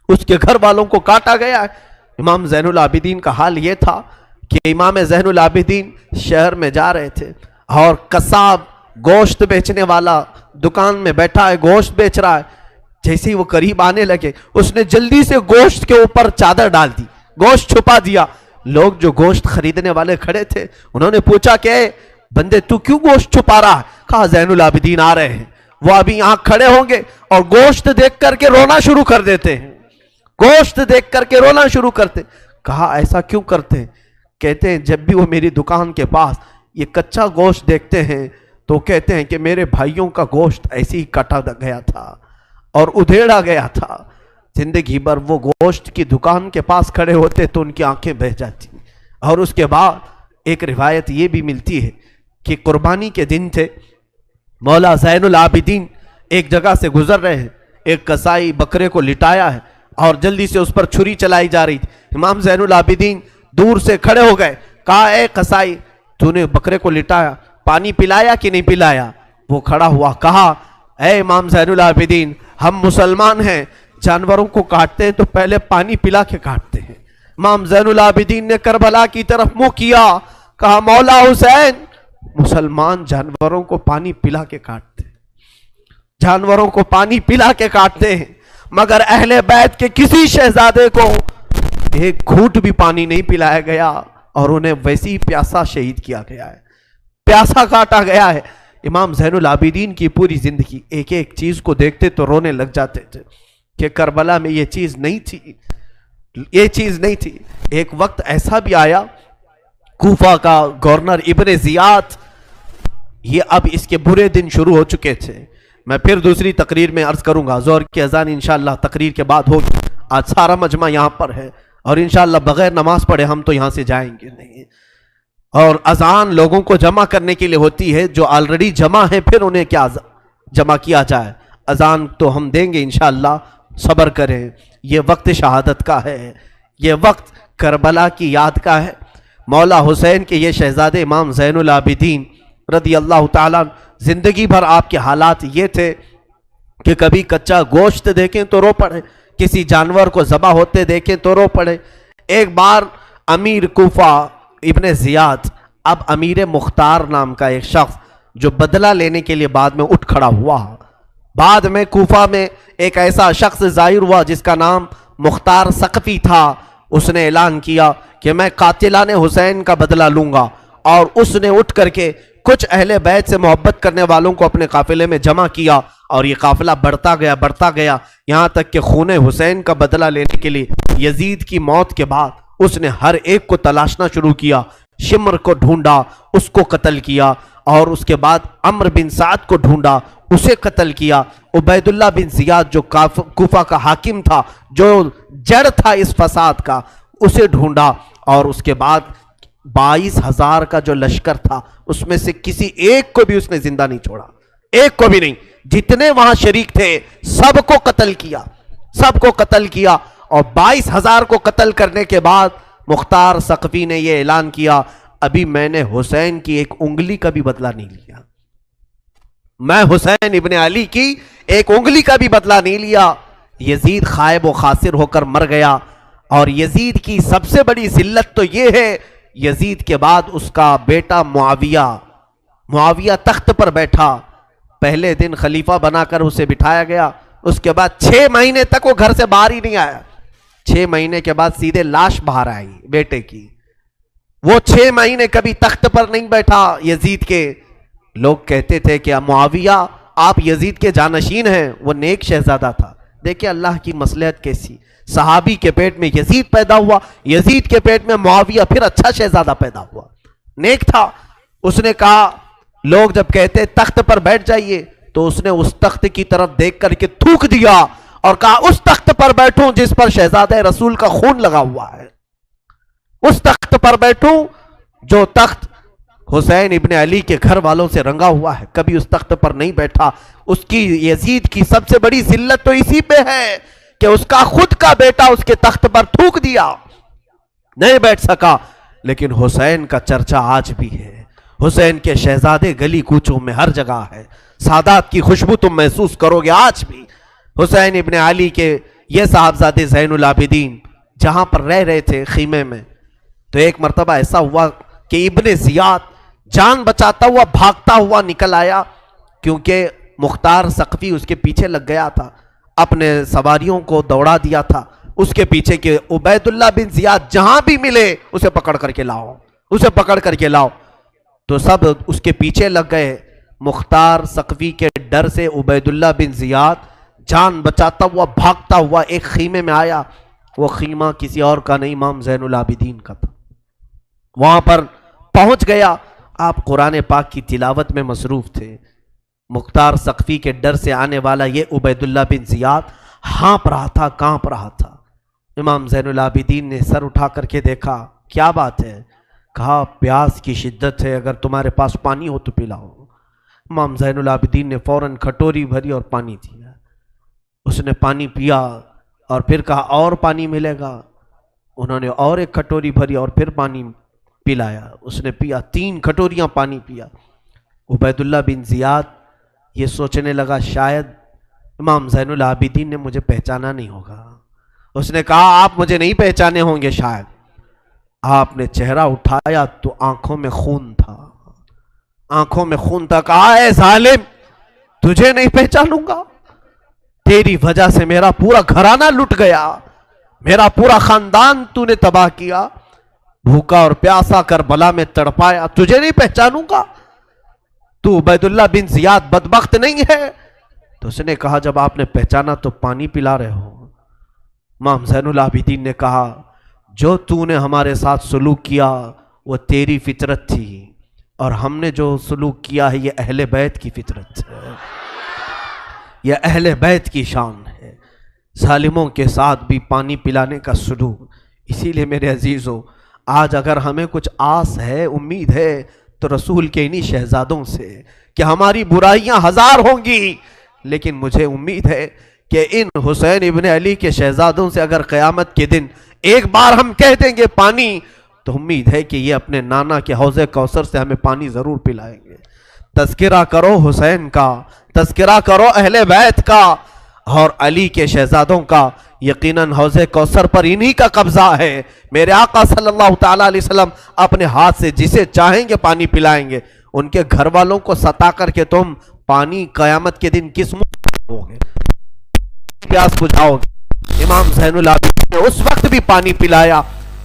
اس کے گھر والوں کو کاٹا گیا ہے۔ امام زین العابدین کا حال یہ تھا کہ امام زین العابدین شہر میں جا رہے تھے اور قصاب گوشت بیچنے والا دکان میں بیٹھا ہے، گوشت بیچ رہا ہے۔ جیسے ہی وہ قریب آنے لگے اس نے جلدی سے گوشت کے اوپر چادر ڈال دی، گوشت چھپا دیا۔ لوگ جو گوشت خریدنے والے کھڑے تھے انہوں نے پوچھا کہ اے بندے تو کیوں گوشت چھپا رہا ہے؟ کہا زین العابدین آ رہے ہیں، وہ ابھی یہاں کھڑے ہوں گے اور گوشت دیکھ کر کے رونا شروع کر دیتے ہیں، گوشت دیکھ کر کے رونا شروع کرتے۔ کہا ایسا کیوں کرتے ہیں؟ کہتے ہیں جب بھی وہ میری دکان کے پاس یہ کچا گوشت دیکھتے ہیں تو کہتے ہیں کہ میرے بھائیوں کا گوشت ایسے ہی کاٹا گیا تھا اور ادھیڑا گیا تھا۔ زندگی بھر وہ گوشت کی دکان کے پاس کھڑے ہوتے تو ان کی آنکھیں بہہ جاتی۔ اور اس کے بعد ایک روایت یہ بھی ملتی ہے کہ قربانی کے دن تھے، مولا زین العابدین ایک جگہ سے گزر رہے ہیں، ایک قصائی بکرے کو لٹایا ہے اور جلدی سے اس پر چھری چلائی جا رہی تھی۔ امام زین العابدین دور سے کھڑے ہو گئے، کہا اے قصائی تو نے بکرے کو لٹایا، پانی پلایا کہ نہیں پلایا؟ وہ کھڑا ہوا، کہا اے امام زین العابدین ہم مسلمان ہیں، جانوروں کو کاٹتے ہیں تو پہلے پانی پلا کے کاٹتے ہیں۔ امام زین العابدین نے کربلا کی طرف منہ کیا، کہا مولا حسین مسلمان جانوروں کو پانی پلا کے کاٹتے ہیں، جانوروں کو پانی پلا کے کاٹتے ہیں، مگر اہل بیت کے کسی شہزادے کو ایک گھونٹ بھی پانی نہیں پلایا گیا اور انہیں ویسی ہی پیاسا شہید کیا گیا ہے، پیاسا کاٹا گیا ہے۔ امام زین العابدین کی پوری زندگی ایک ایک چیز کو دیکھتے تو رونے لگ جاتے تھے کہ کربلا میں یہ چیز نہیں تھی، یہ چیز نہیں تھی۔ ایک وقت ایسا بھی آیا، کوفہ کا گورنر ابن زیاد، یہ اب اس کے برے دن شروع ہو چکے تھے۔ میں پھر دوسری تقریر میں عرض کروں گا، ظہر کی اذان انشاءاللہ تقریر کے بعد ہوگی۔ آج سارا مجمع یہاں پر ہے اور انشاءاللہ بغیر نماز پڑھے ہم تو یہاں سے جائیں گے نہیں، اور اذان لوگوں کو جمع کرنے کے لیے ہوتی ہے، جو آلریڈی جمع ہیں پھر انہیں کیا جمع کیا جائے۔ اذان تو ہم دیں گے انشاءاللہ، صبر کریں۔ یہ وقت شہادت کا ہے، یہ وقت کربلا کی یاد کا ہے۔ مولا حسین کے یہ شہزادے امام زین العابدین رضی اللہ تعالیٰ، زندگی بھر آپ کے حالات یہ تھے کہ کبھی کچا گوشت دیکھیں تو رو پڑے، کسی جانور کو ذبح ہوتے دیکھیں تو رو پڑے۔ ایک بار امیر کوفہ ابن زیاد، اب امیر مختار نام کا ایک شخص جو بدلہ لینے کے لیے بعد میں اٹھ کھڑا ہوا، بعد میں کوفہ میں ایک ایسا شخص ظاہر ہوا جس کا نام مختار ثقفی تھا، اس نے اعلان کیا کہ میں قاتلان حسین کا بدلہ لوں گا، اور اس نے اٹھ کر کے کچھ اہل بیت سے محبت کرنے والوں کو اپنے قافلے میں جمع کیا، اور یہ قافلہ بڑھتا گیا یہاں تک کہ خون حسین کا بدلہ لینے کے لیے یزید کی موت کے بعد اس نے ہر ایک کو تلاشنا شروع کیا، شمر کو ڈھونڈا، اس کو قتل کیا، اور اس کے بعد عمرو بن سعد کو ڈھونڈا، اسے قتل کیا، عبید اللہ بن زیاد جو کوفہ کا حاکم تھا، جو جڑ تھا اس فساد کا، اسے ڈھونڈا، اور اس کے بعد 22,000 کا جو لشکر تھا اس میں سے کسی ایک کو بھی اس نے زندہ نہیں چھوڑا، ایک کو بھی نہیں. جتنے وہاں شریک تھے سب کو قتل کیا، سب کو قتل کیا. اور 22,000 کو قتل کرنے کے بعد مختار ثقفی نے یہ اعلان کیا، ابھی میں نے حسین کی ایک انگلی کا بھی بدلہ نہیں لیا، میں حسین ابن علی کی ایک انگلی کا بھی بدلہ نہیں لیا. یزید خائب و خاسر ہو کر مر گیا. اور یزید کی سب سے بڑی ذلت تو یہ ہے، یزید کے بعد اس کا بیٹا معاویہ تخت پر بیٹھا. پہلے دن خلیفہ بنا کر اسے بٹھایا گیا، اس کے بعد 6 مہینے تک وہ گھر سے باہر ہی نہیں آیا. 6 مہینے کے بعد سیدھے لاش باہر آئی بیٹے کی. وہ 6 مہینے کبھی تخت پر نہیں بیٹھا یزید کے. لوگ کہتے تھے کہ معاویہ آپ یزید کے جانشین ہیں، وہ نیک شہزادہ تھا. دیکھیں اللہ کی مصلحت کیسی، صحابی کے پیٹ میں یزید پیدا ہوا، یزید کے پیٹ میں معاویہ، پھر اچھا شہزادہ پیدا ہوا، نیک تھا. اس نے کہا، لوگ جب کہتے تخت پر بیٹھ جائیے تو اس نے اس تخت کی طرف دیکھ کر کے تھوک دیا اور کہا اس تخت پر بیٹھوں جس پر شہزادہ رسول کا خون لگا ہوا ہے، اس تخت پر بیٹھوں جو تخت حسین ابن علی کے گھر والوں سے رنگا ہوا ہے. کبھی اس تخت پر نہیں بیٹھا. اس کی یزید کی سب سے بڑی ذلت تو اسی پہ ہے کہ اس کا خود کا بیٹا اس کے تخت پر تھوک دیا، نہیں بیٹھ سکا. لیکن حسین کا چرچا آج بھی ہے، حسین کے شہزادے گلی کوچوں میں ہر جگہ ہے. سادات کی خوشبو تم محسوس کرو گے آج بھی. حسین ابن علی کے یہ صاحبزادے زین العابدین جہاں پر رہ رہے تھے خیمے میں، تو ایک مرتبہ ایسا ہوا کہ ابن زیاد جان بچاتا ہوا بھاگتا ہوا نکل آیا، کیونکہ مختار ثقفی اس کے پیچھے لگ گیا تھا، اپنے سواریوں کو دوڑا دیا تھا اس کے پیچھے کہ عبید اللہ بن زیاد جہاں بھی ملے اسے پکڑ کر کے لاؤ، اسے پکڑ کر کے لاؤ. تو سب اس کے پیچھے لگ گئے. مختار ثقفی کے ڈر سے عبید اللہ بن زیاد جان بچاتا ہوا بھاگتا ہوا ایک خیمے میں آیا. وہ خیمہ کسی اور کا نہیں، امام زین العابدین کا تھا. وہاں پر پہنچ گیا. آپ قرآن پاک کی تلاوت میں مصروف تھے. مختار ثقفی کے ڈر سے آنے والا یہ عبید اللہ بن زیاد ہانپ رہا تھا، کانپ رہا تھا. امام زین العابدین نے سر اٹھا کر کے دیکھا، کیا بات ہے؟ کہا پیاس کی شدت ہے، اگر تمہارے پاس پانی ہو تو پلاؤ. امام زین العابدین نے فوراً کھٹوری بھری اور پانی دیا. اس نے پانی پیا اور پھر کہا اور پانی ملے گا. انہوں نے اور ایک کھٹوری بھری اور پھر پانی پلایا. اس نے پیا، 3 کھٹوریاں پانی پیا. عبید اللہ بن زیاد یہ سوچنے لگا شاید امام زین العابدین نے مجھے پہچانا نہیں ہوگا. اس نے کہا آپ مجھے نہیں پہچانے ہوں گے شاید. آپ نے چہرہ اٹھایا تو آنکھوں میں خون تھا، آنکھوں میں خون تھا. کہا اے ظالم، تجھے نہیں پہچانوں گا؟ تیری وجہ سے میرا پورا گھرانہ لٹ گیا، میرا پورا خاندان تو نے تباہ کیا، بھوکا اور پیاسا کربلا میں تڑپایا، تجھے نہیں پہچانوں گا؟ تو عبید اللہ بن زیاد بدبخت نہیں ہے؟ تو اس نے کہا جب آپ نے پہچانا تو پانی پلا رہے ہو. امام زین العابدین نے کہا جو تو نے ہمارے ساتھ سلوک کیا وہ تیری فطرت تھی، اور ہم نے جو سلوک کیا ہے یہ اہل بیت کی فطرت ہے، یہ اہل بیت کی شان ہے. ظالموں کے ساتھ بھی پانی پلانے کا سلوک. اسی لیے میرے عزیزو، آج اگر ہمیں کچھ آس ہے، امید ہے، تو رسول کے انہی شہزادوں سے کہ ہماری برائیاں 1000 ہوں گی، لیکن مجھے امید ہے کہ ان حسین ابن علی کے شہزادوں سے اگر قیامت کے دن ایک بار ہم کہہ دیں گے پانی، تو امید ہے کہ یہ اپنے نانا کے حوض کوثر سے ہمیں پانی ضرور پلائیں گے. تذکرہ کرو حسین کا، تذکرہ کرو اہل بیت کا اور علی کے شہزادوں کا. یقیناً حوض کوثر پر انہی کا قبضہ ہے. میرے آقا صلی اللہ تعالیٰ علیہ وسلم اپنے ہاتھ سے جسے چاہیں گے پانی پلائیں گے. ان کے گھر والوں کو ستا کر کے تم پانی قیامت کے دن کس منہ ہو گے، پیاس بجھاؤ گے؟ امام زین العابدین نے اس وقت بھی پانی پلایا.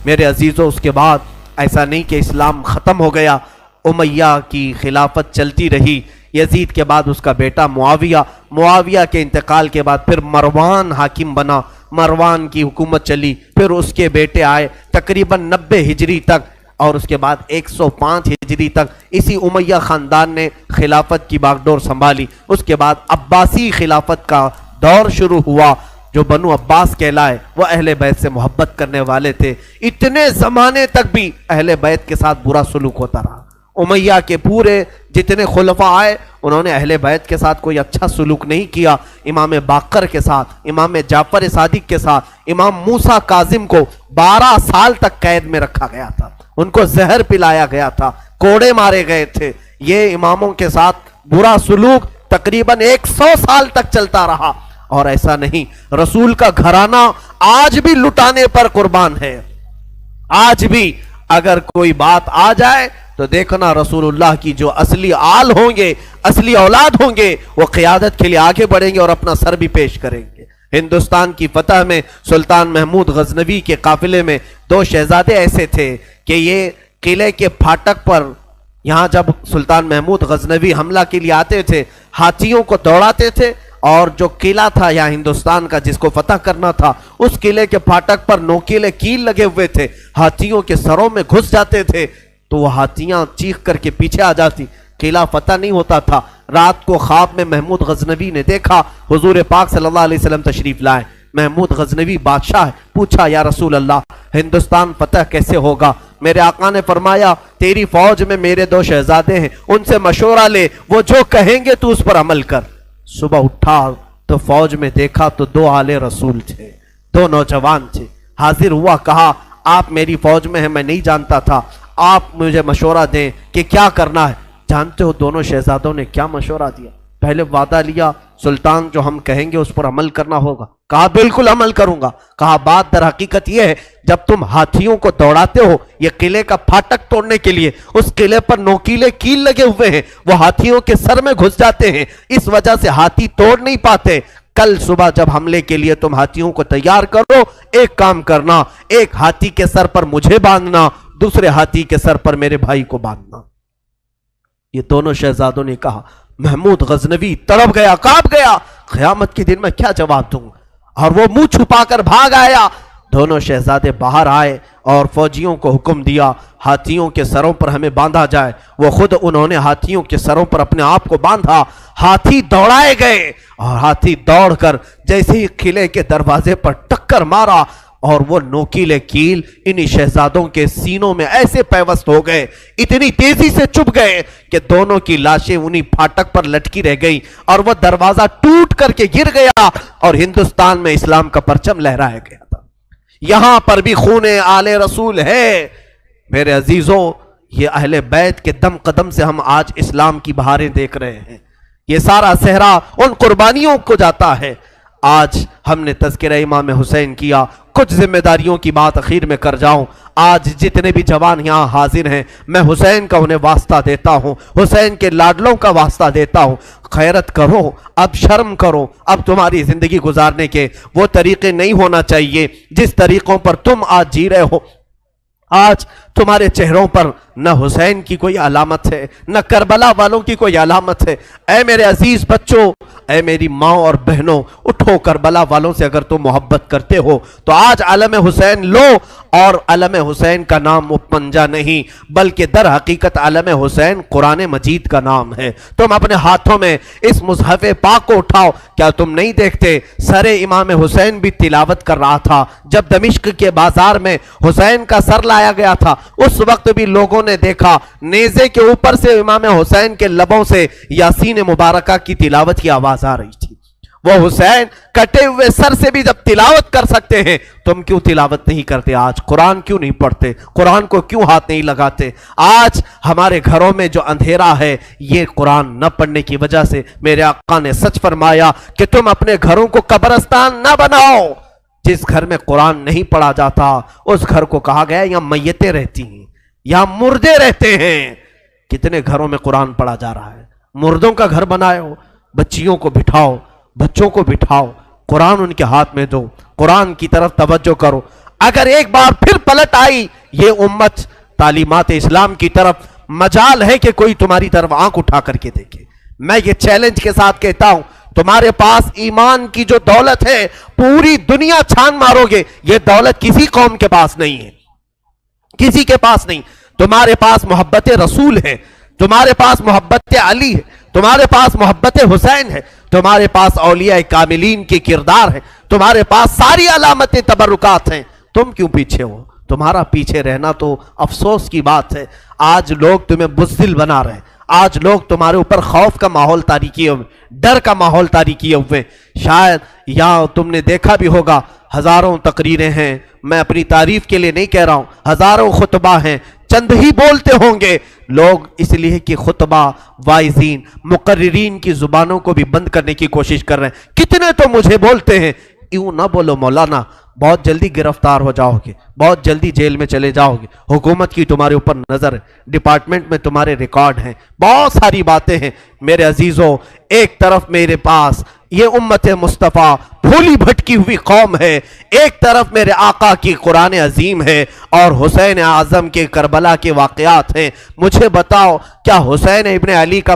میرے عزیزوں، اس کے بعد ایسا نہیں کہ اسلام ختم ہو گیا. امیہ کی خلافت چلتی رہی. یزید کے بعد اس کا بیٹا معاویہ کے انتقال کے بعد پھر مروان حاکم بنا. مروان کی حکومت چلی. پھر اس کے بیٹے آئے تقریباً 90 ہجری تک، اور اس کے بعد 105 ہجری تک اسی امیہ خاندان نے خلافت کی باغڈور سنبھالی. اس کے بعد عباسی خلافت کا دور شروع ہوا. جو بنو عباس کہلائے وہ اہل بیت سے محبت کرنے والے تھے. اتنے زمانے تک بھی اہل بیت کے ساتھ برا سلوک ہوتا رہا. امیہ کے پورے جتنے خلفاء آئے انہوں نے اہل بیت کے ساتھ کوئی اچھا سلوک نہیں کیا. امام باقر کے ساتھ، امام جعفر صادق کے ساتھ، امام موسیٰ کاظم کو 12 سال تک قید میں رکھا گیا تھا، ان کو زہر پلایا گیا تھا، کوڑے مارے گئے تھے. یہ اماموں کے ساتھ برا سلوک تقریباً 100 سال تک چلتا رہا. اور ایسا نہیں، رسول کا گھرانہ آج بھی لٹانے پر قربان ہے. آج بھی اگر کوئی بات آ جائے تو دیکھنا رسول اللہ کی جو اصلی آل ہوں گے، اصلی اولاد ہوں گے، وہ قیادت کے لیے آگے بڑھیں گے اور اپنا سر بھی پیش کریں گے. ہندوستان کی فتح میں سلطان محمود غزنوی کے قافلے میں 2 شہزادے ایسے تھے کہ یہ قلعے کے پھاٹک پر، یہاں جب سلطان محمود غزنوی حملہ کے لیے آتے تھے ہاتھیوں کو دوڑاتے تھے، اور جو قلعہ تھا یہاں ہندوستان کا جس کو فتح کرنا تھا، اس قلعے کے پھاٹک پر نوکیلے کیل لگے ہوئے تھے، ہاتھیوں کے سروں میں گھس جاتے تھے تو وہ ہاتھیاں چیخ کر کے پیچھے آ جاتی، قلعہ فتح نہیں ہوتا تھا. رات کو خواب میں محمود غزنوی نے دیکھا حضور پاک صلی اللہ علیہ وسلم تشریف لائے. محمود غزنوی بادشاہ ہے، پوچھا یا رسول اللہ ہندوستان فتح کیسے ہوگا؟ میرے آقا نے فرمایا تیری فوج میں میرے 2 شہزادے ہیں، ان سے مشورہ لے، وہ جو کہیں گے تو اس پر عمل کر. صبح اٹھا تو فوج میں دیکھا تو 2 آل رسول تھے، 2 نوجوان تھے. حاضر ہوا، کہا آپ میری فوج میں ہیں، میں نہیں جانتا تھا، آپ مجھے مشورہ دیں کہ کیا کرنا ہے. جانتے ہو دونوں شہزادوں نے کیا مشورہ دیا؟ پہلے وعدہ لیا سلطان جو ہم کہیں گے اس پر عمل کرنا ہوگا. کہا بالکل عمل کروں گا. کہا بات در حقیقت یہ ہے جب تم ہاتھیوں کو دوڑاتے ہو یہ قلعے کا پھاٹک توڑنے کے لیے، اس قلعے پر نوکیلے کیل لگے ہوئے ہیں، وہ ہاتھیوں کے سر میں گھس جاتے ہیں، اس وجہ سے ہاتھی توڑ نہیں پاتے. کل صبح جب حملے کے لیے تم ہاتھیوں کو تیار کرو، ایک کام کرنا، ایک ہاتھی کے سر پر مجھے باندھنا، دوسرے ہاتھی کے سر پر میرے بھائی کو باندھنا. یہ دونوں شہزادوں نے کہا. محمود غزنوی تڑپ گیا، کانپ گیا، قیامت کے دن میں کیا جواب دوں، اور وہ منہ چھپا کر بھاگ آیا. دونوں شہزادے باہر آئے اور فوجیوں کو حکم دیا ہاتھیوں کے سروں پر ہمیں باندھا جائے. وہ خود انہوں نے ہاتھیوں کے سروں پر اپنے آپ کو باندھا. ہاتھی دوڑائے گئے اور ہاتھی دوڑ کر جیسے ہی قلعے کے دروازے پر ٹکر مارا اور وہ نوکیلے کیل انہی شہزادوں کے سینوں میں ایسے پیوست ہو گئے، اتنی تیزی سے چپ گئے کہ دونوں کی لاشیں انہی پھاٹک پر لٹکی رہ گئی اور وہ دروازہ ٹوٹ کر کے گر گیا اور ہندوستان میں اسلام کا پرچم لہرایا گیا تھا. یہاں پر بھی خون آل رسول ہے. میرے عزیزوں، یہ اہل بیت کے دم قدم سے ہم آج اسلام کی بہاریں دیکھ رہے ہیں. یہ سارا صحرا ان قربانیوں کو جاتا ہے. آج ہم نے تذکرہ امام حسین کیا. کچھ ذمہ داریوں کی بات اخیر میں کر جاؤں. آج جتنے بھی جوان یہاں حاضر ہیں میں حسین کا انہیں واسطہ دیتا ہوں، حسین کے لاڈلوں کا واسطہ دیتا ہوں. خیرت کرو، اب شرم کرو. اب تمہاری زندگی گزارنے کے وہ طریقے نہیں ہونا چاہیے جس طریقوں پر تم آج جی رہے ہو. آج تمہارے چہروں پر نہ حسین کی کوئی علامت ہے، نہ کربلا والوں کی کوئی علامت ہے. اے میرے عزیز بچوں، اے میری ماں اور بہنوں، اٹھو. کربلا والوں سے اگر تم محبت کرتے ہو تو آج علم حسین لو. اور علم حسین کا نام پنجا نہیں بلکہ در حقیقت علم حسین قرآن مجید کا نام ہے. تم اپنے ہاتھوں میں اس مصحف پاک کو اٹھاؤ. کیا تم نہیں دیکھتے سر امام حسین بھی تلاوت کر رہا تھا جب دمشق کے بازار میں حسین کا سر لایا گیا تھا؟ اس وقت بھی لوگوں نے دیکھا نیزے کے اوپر سے امام حسین کے لبوں سے یاسین مبارکہ کی تلاوت کی آواز آ رہی تھی. وہ حسین کٹے ہوئے سر سے بھی جب تلاوت کر سکتے ہیں، تم کیوں تلاوت نہیں کرتے؟ آج قرآن کیوں نہیں پڑھتے؟ قرآن کو کیوں ہاتھ نہیں لگاتے؟ آج ہمارے گھروں میں جو اندھیرا ہے یہ قرآن نہ پڑھنے کی وجہ سے. میرے آقا نے سچ فرمایا کہ تم اپنے گھروں کو قبرستان نہ بناؤ. جس گھر میں قرآن نہیں پڑھا جاتا اس گھر کو کہا گیا یہاں میتیں رہتی ہیں، یہاں مردے رہتے ہیں. کتنے گھروں میں قرآن پڑھا جا رہا ہے؟ مردوں کا گھر بنائے ہو. بچیوں کو بٹھاؤ، بچوں کو بٹھاؤ، قرآن ان کے ہاتھ میں دو، قرآن کی طرف توجہ کرو. اگر ایک بار پھر پلٹ آئی یہ امت تعلیمات اسلام کی طرف، مجال ہے کہ کوئی تمہاری طرف آنکھ اٹھا کر کے دیکھے. میں یہ چیلنج کے ساتھ کہتا ہوں تمہارے پاس ایمان کی جو دولت ہے پوری دنیا چھان مارو گے یہ دولت کسی قوم کے پاس نہیں ہے، کسی کے پاس نہیں. تمہارے پاس محبت رسول ہے، تمہارے پاس محبت علی ہے، تمہارے پاس محبت حسین ہے، تمہارے پاس اولیاء کاملین کے کردار ہے، تمہارے پاس ساری علامتیں تبرکات ہیں، تم کیوں پیچھے ہو؟ تمہارا پیچھے رہنا تو افسوس کی بات ہے۔ آج لوگ تمہیں بزدل بنا رہے ہیں، آج لوگ تمہارے اوپر خوف کا ماحول طاری کیے ہوئے، ڈر کا ماحول طاری کیے ہوئے۔ شاید یہاں تم نے دیکھا بھی ہوگا، ہزاروں تقریریں ہیں، میں اپنی تعریف کے لیے نہیں کہہ رہا ہوں، ہزاروں خطبہ ہیں، چند ہی بولتے ہوں گے لوگ، اس لیے کہ خطبہ واعظین مقررین کی زبانوں کو بھی بند کرنے کی کوشش کر رہے ہیں۔ کتنے تو مجھے بولتے ہیں یوں نہ بولو مولانا، بہت جلدی گرفتار ہو جاؤ گے، بہت جلدی جیل میں چلے جاؤ گے، حکومت کی تمہارے اوپر نظر ہے، ڈپارٹمنٹ میں تمہارے ریکارڈ ہیں، بہت ساری باتیں ہیں۔ میرے عزیزوں، ایک طرف میرے پاس یہ امت مصطفیٰ بھولی بھٹکی ہوئی قوم ہے، ایک طرف میرے آقا کی قرآن عظیم ہے اور حسین اعظم کے کربلا کے واقعات ہیں۔ مجھے بتاؤ، کیا حسین ابن علی کا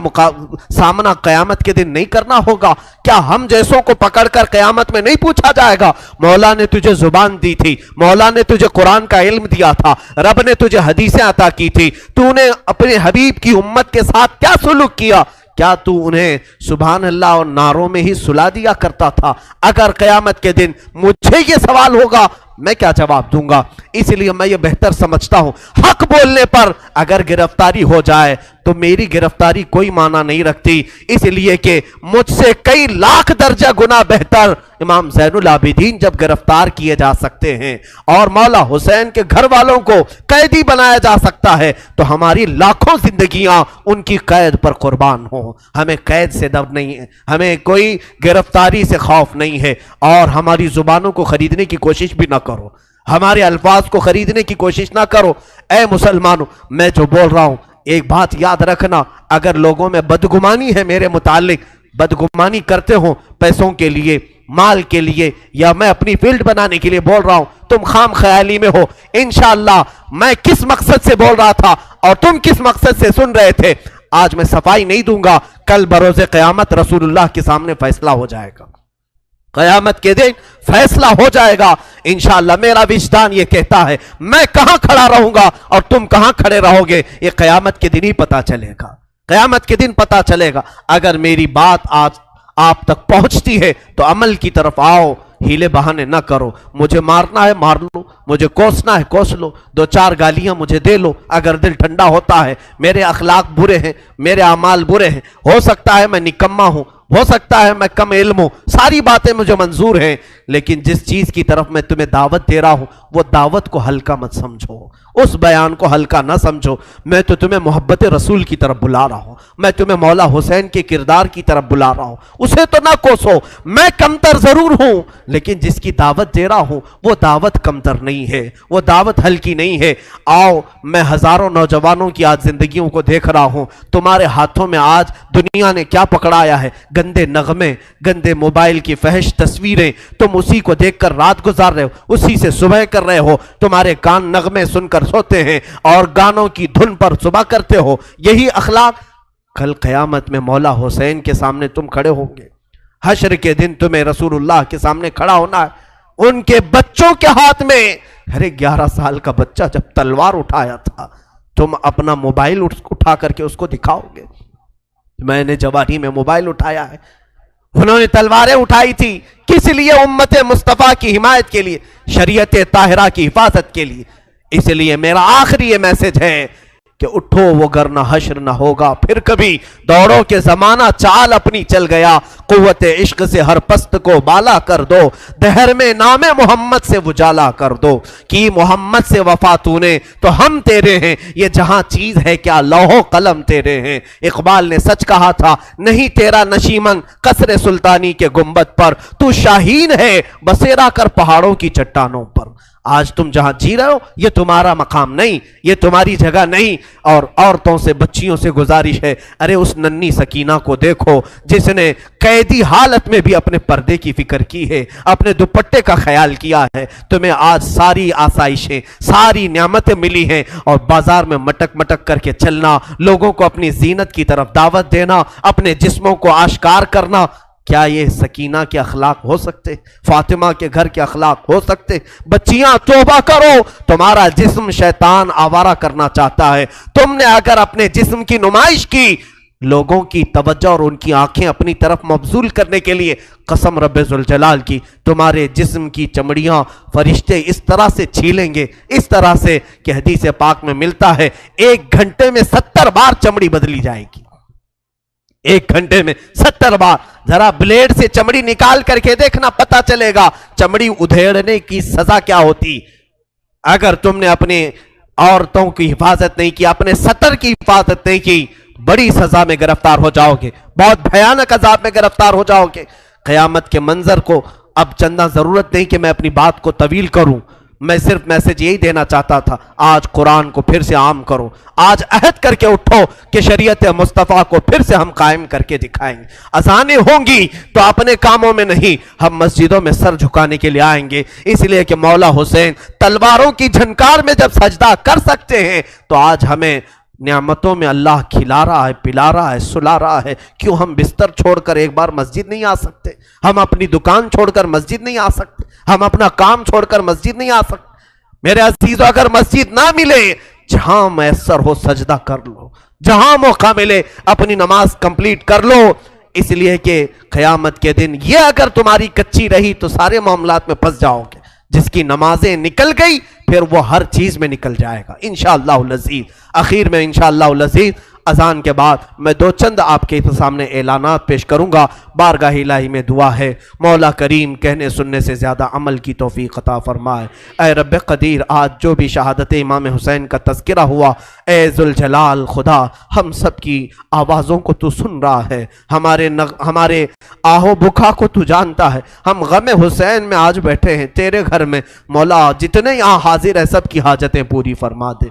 سامنا قیامت کے دن نہیں کرنا ہوگا؟ کیا ہم جیسوں کو پکڑ کر قیامت میں نہیں پوچھا جائے گا مولا نے تجھے زبان دی تھی، مولا نے تجھے قرآن کا علم دیا تھا، رب نے تجھے حدیثیں عطا کی تھی، تو نے اپنے حبیب کی امت کے ساتھ کیا سلوک کیا؟ کیا تو انہیں سبحان اللہ اور نعروں میں ہی سلا دیا کرتا تھا؟ اگر قیامت کے دن مجھے یہ سوال ہوگا میں کیا جواب دوں گا؟ اس لیے میں یہ بہتر سمجھتا ہوں، حق بولنے پر اگر گرفتاری ہو جائے تو میری گرفتاری کوئی معنی نہیں رکھتی، اس لیے کہ مجھ سے کئی لاکھ درجہ گنا بہتر امام زین العابدین جب گرفتار کیے جا سکتے ہیں اور مولا حسین کے گھر والوں کو قیدی بنایا جا سکتا ہے، تو ہماری لاکھوں زندگیاں ان کی قید پر قربان ہوں۔ ہمیں قید سے ڈر نہیں ہے، ہمیں کوئی گرفتاری سے خوف نہیں ہے، اور ہماری زبانوں کو خریدنے کی کوشش بھی نہ کرو، ہمارے الفاظ کو خریدنے کی کوشش نہ کرو۔ اے مسلمانوں، میں جو بول رہا ہوں ایک بات یاد رکھنا، اگر لوگوں میں بدگمانی ہے میرے متعلق، بدگمانی کرتے ہوں پیسوں کے لیے، مال کے لیے، یا میں اپنی فیلڈ بنانے کے لیے بول رہا ہوں، تم خام خیالی میں ہو۔ انشاءاللہ میں کس مقصد سے بول رہا تھا اور تم کس مقصد سے سن رہے تھے، آج میں صفائی نہیں دوں گا، کل بروز قیامت رسول اللہ کے سامنے فیصلہ ہو جائے گا، قیامت کے دن فیصلہ ہو جائے گا انشاءاللہ۔ میرا وجدان یہ کہتا ہے میں کہاں کھڑا رہوں گا اور تم کہاں کھڑے رہو گے، یہ قیامت کے دن ہی پتا چلے گا، قیامت کے دن پتا چلے گا۔ اگر میری بات آج آپ تک پہنچتی ہے تو عمل کی طرف آؤ، ہیلے بہانے نہ کرو۔ مجھے مارنا ہے مار لو، مجھے کوسنا ہے کوس لو، دو چار گالیاں مجھے دے لو اگر دل ٹھنڈا ہوتا ہے۔ میرے اخلاق برے ہیں، میرے اعمال برے ہیں، ہو سکتا ہے میں نکما ہوں، ہو سکتا ہے میں کم علم ہوں، ساری باتیں مجھے منظور ہیں، لیکن جس چیز کی طرف میں تمہیں دعوت دے رہا ہوں وہ دعوت کو ہلکا مت سمجھو، اس بیان کو ہلکا نہ سمجھو۔ میں تو تمہیں محبت رسول کی طرف بلا رہا ہوں، میں تمہیں مولا حسین کے کردار کی طرف بلا رہا ہوں، اسے تو نہ کوسو۔ میں کمتر ضرور ہوں لیکن جس کی دعوت دے رہا ہوں وہ دعوت کمتر نہیں ہے، وہ دعوت ہلکی نہیں ہے۔ آؤ، میں ہزاروں نوجوانوں کی آج زندگیوں کو دیکھ رہا ہوں، تمہارے ہاتھوں میں آج دنیا نے کیا پکڑایا ہے؟ گندے نغمے، گندے موبائل کی فحش تصویریں، تم اسی کو دیکھ کر رات گزار رہے ہو، اسی سے صبح کر رہے ہو، تمہارے کان نغمے سن کر سوتے ہیں اور گانوں کی دھن پر صبح کرتے ہو۔ یہی اخلاق کل قیامت میں مولا حسین کے سامنے تم کھڑے ہوں گے، حشر کے دن تمہیں رسول اللہ کے سامنے کھڑا ہونا ہے، ان کے بچوں کے ہاتھ میں۔ ارے 11 سال کا بچہ جب تلوار اٹھایا تھا، تم اپنا موبائل اٹھا کر کے اس کو دکھاؤ گے؟ میں نے جوانی میں موبائل اٹھایا ہے، انہوں نے تلواریں اٹھائی تھی، کس لیے؟ امت مصطفیٰ کی حمایت کے لیے، شریعت طاہرہ کی حفاظت کے لیے۔ اس لیے میرا آخری یہ میسج ہے کہ اٹھو وہ گرنا حشر نہ ہوگا پھر کبھی، دوڑو کہ زمانہ چال اپنی چل گیا، قوت عشق سے ہر پست کو بالا کر دو، دہر میں نام محمد سے اجالا کر دو، کی محمد سے وفا تو نے تو ہم تیرے ہیں، یہ جہاں چیز ہے کیا لوح و قلم تیرے ہیں۔ اقبال نے سچ کہا تھا، نہیں تیرا نشیمن قصر سلطانی کے گنبد پر، تو شاہین ہے بسیرا کر پہاڑوں کی چٹانوں پر۔ آج تم جہاں جی رہے ہو یہ تمہارا مقام نہیں، یہ تمہاری جگہ نہیں۔ اور عورتوں سے، بچیوں سے گزارش ہے، ارے اس ننھی سکینہ کو دیکھو جس نے قیدی حالت میں بھی اپنے پردے کی فکر کی ہے، اپنے دوپٹے کا خیال کیا ہے۔ تمہیں آج ساری آسائشیں، ساری نعمتیں ملی ہیں اور بازار میں مٹک مٹک کر کے چلنا، لوگوں کو اپنی زینت کی طرف دعوت دینا، اپنے جسموں کو آشکار کرنا، کیا یہ سکینہ کے اخلاق ہو سکتے؟ فاطمہ کے گھر کے اخلاق ہو سکتے؟ بچیاں توبہ کرو، تمہارا جسم شیطان آوارہ کرنا چاہتا ہے۔ تم نے اگر اپنے جسم کی نمائش کی، لوگوں کی توجہ اور ان کی آنکھیں اپنی طرف مبذول کرنے کے لیے قسم رب ذوالجلال کی تمہارے جسم کی چمڑیاں فرشتے اس طرح سے چھیلیں گے، اس طرح سے کہ حدیث پاک میں ملتا ہے 1 گھنٹے میں 70 بار چمڑی بدلی جائے گی، 1 گھنٹے میں 70 بار۔ ذرا بلیڈ سے چمڑی نکال کر کے دیکھنا، پتہ چلے گا چمڑی ادھیڑنے کی سزا کیا ہوتی۔ اگر تم نے اپنے عورتوں کی حفاظت نہیں کی، اپنے سطر کی حفاظت نہیں کی، بڑی سزا میں گرفتار ہو جاؤ گے، بہت بھیانک عذاب میں گرفتار ہو جاؤ گے۔ قیامت کے منظر کو اب چندہ ضرورت نہیں کہ میں اپنی بات کو طویل کروں، میں صرف میسج یہی دینا چاہتا تھا، آج قرآن کو پھر سے عام کرو، آج عہد کر کے اٹھو کہ شریعت مصطفیٰ کو پھر سے ہم قائم کر کے دکھائیں گے۔ اذانیں ہوں گی تو اپنے کاموں میں نہیں، ہم مسجدوں میں سر جھکانے کے لیے آئیں گے، اس لیے کہ مولا حسین تلواروں کی جھنکار میں جب سجدہ کر سکتے ہیں تو آج ہمیں نعمتوں میں اللہ کھلا رہا ہے، پلا رہا ہے، سلا رہا ہے، کیوں ہم بستر چھوڑ کر ایک بار مسجد نہیں آ سکتے؟ ہم اپنی دکان چھوڑ کر مسجد نہیں آ سکتے؟ ہم اپنا کام چھوڑ کر مسجد نہیں آ سکتے؟ میرے عزیزو، اگر مسجد نہ ملے، جہاں میسر ہو سجدہ کر لو، جہاں موقع ملے اپنی نماز کمپلیٹ کر لو، اس لیے کہ قیامت کے دن یہ اگر تمہاری کچی رہی تو سارے معاملات میں پھنس جاؤ گے۔ جس کی نمازیں نکل گئی پھر وہ ہر چیز میں نکل جائے گا انشاءاللہ العزیز۔ آخر میں انشاءاللہ العزیز اذان کے بعد میں 2 چند آپ کے سامنے اعلانات پیش کروں گا۔ بارگاہ الہی میں دعا ہے، مولا کریم کہنے سننے سے زیادہ عمل کی توفیق عطا فرمائے۔ اے رب قدیر، آج جو بھی شہادت امام حسین کا تذکرہ ہوا، اے ذوالجلال خدا، ہم سب کی آوازوں کو تو سن رہا ہے، ہمارے آہو بکا کو تو جانتا ہے۔ ہم غم حسین میں آج بیٹھے ہیں تیرے گھر میں، مولا جتنے یہاں حاضر ہیں سب کی حاجتیں پوری فرما دے۔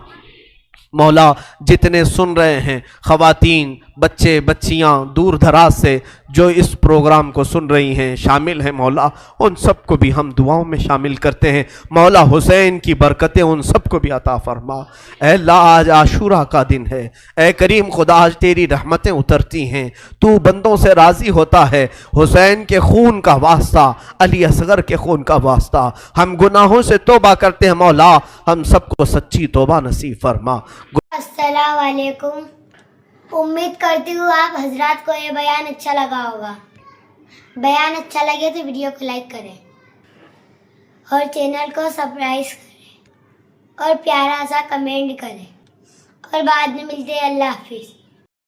مولا جتنے سن رہے ہیں، خواتین، بچے، بچیاں دور دراز سے جو اس پروگرام کو سن رہی ہیں، شامل ہیں، مولا ان سب کو بھی ہم دعاؤں میں شامل کرتے ہیں۔ مولا حسین کی برکتیں ان سب کو بھی عطا فرما۔ اے اللہ، آج عاشورہ کا دن ہے، اے کریم خدا، آج تیری رحمتیں اترتی ہیں، تو بندوں سے راضی ہوتا ہے۔ حسین کے خون کا واسطہ، علی اصغر کے خون کا واسطہ، ہم گناہوں سے توبہ کرتے ہیں، مولا ہم سب کو سچی توبہ نصیب فرما۔ السلام علیکم، امید کرتی ہوں آپ حضرات کو یہ بیان اچھا لگا ہوگا۔ بیان اچھا لگے تو ویڈیو کو لائک کریں اور چینل کو سبسکرائب کریں اور پیارا سا کمنٹ کریں، اور بعد میں ملتے ہیں۔ اللہ حافظ۔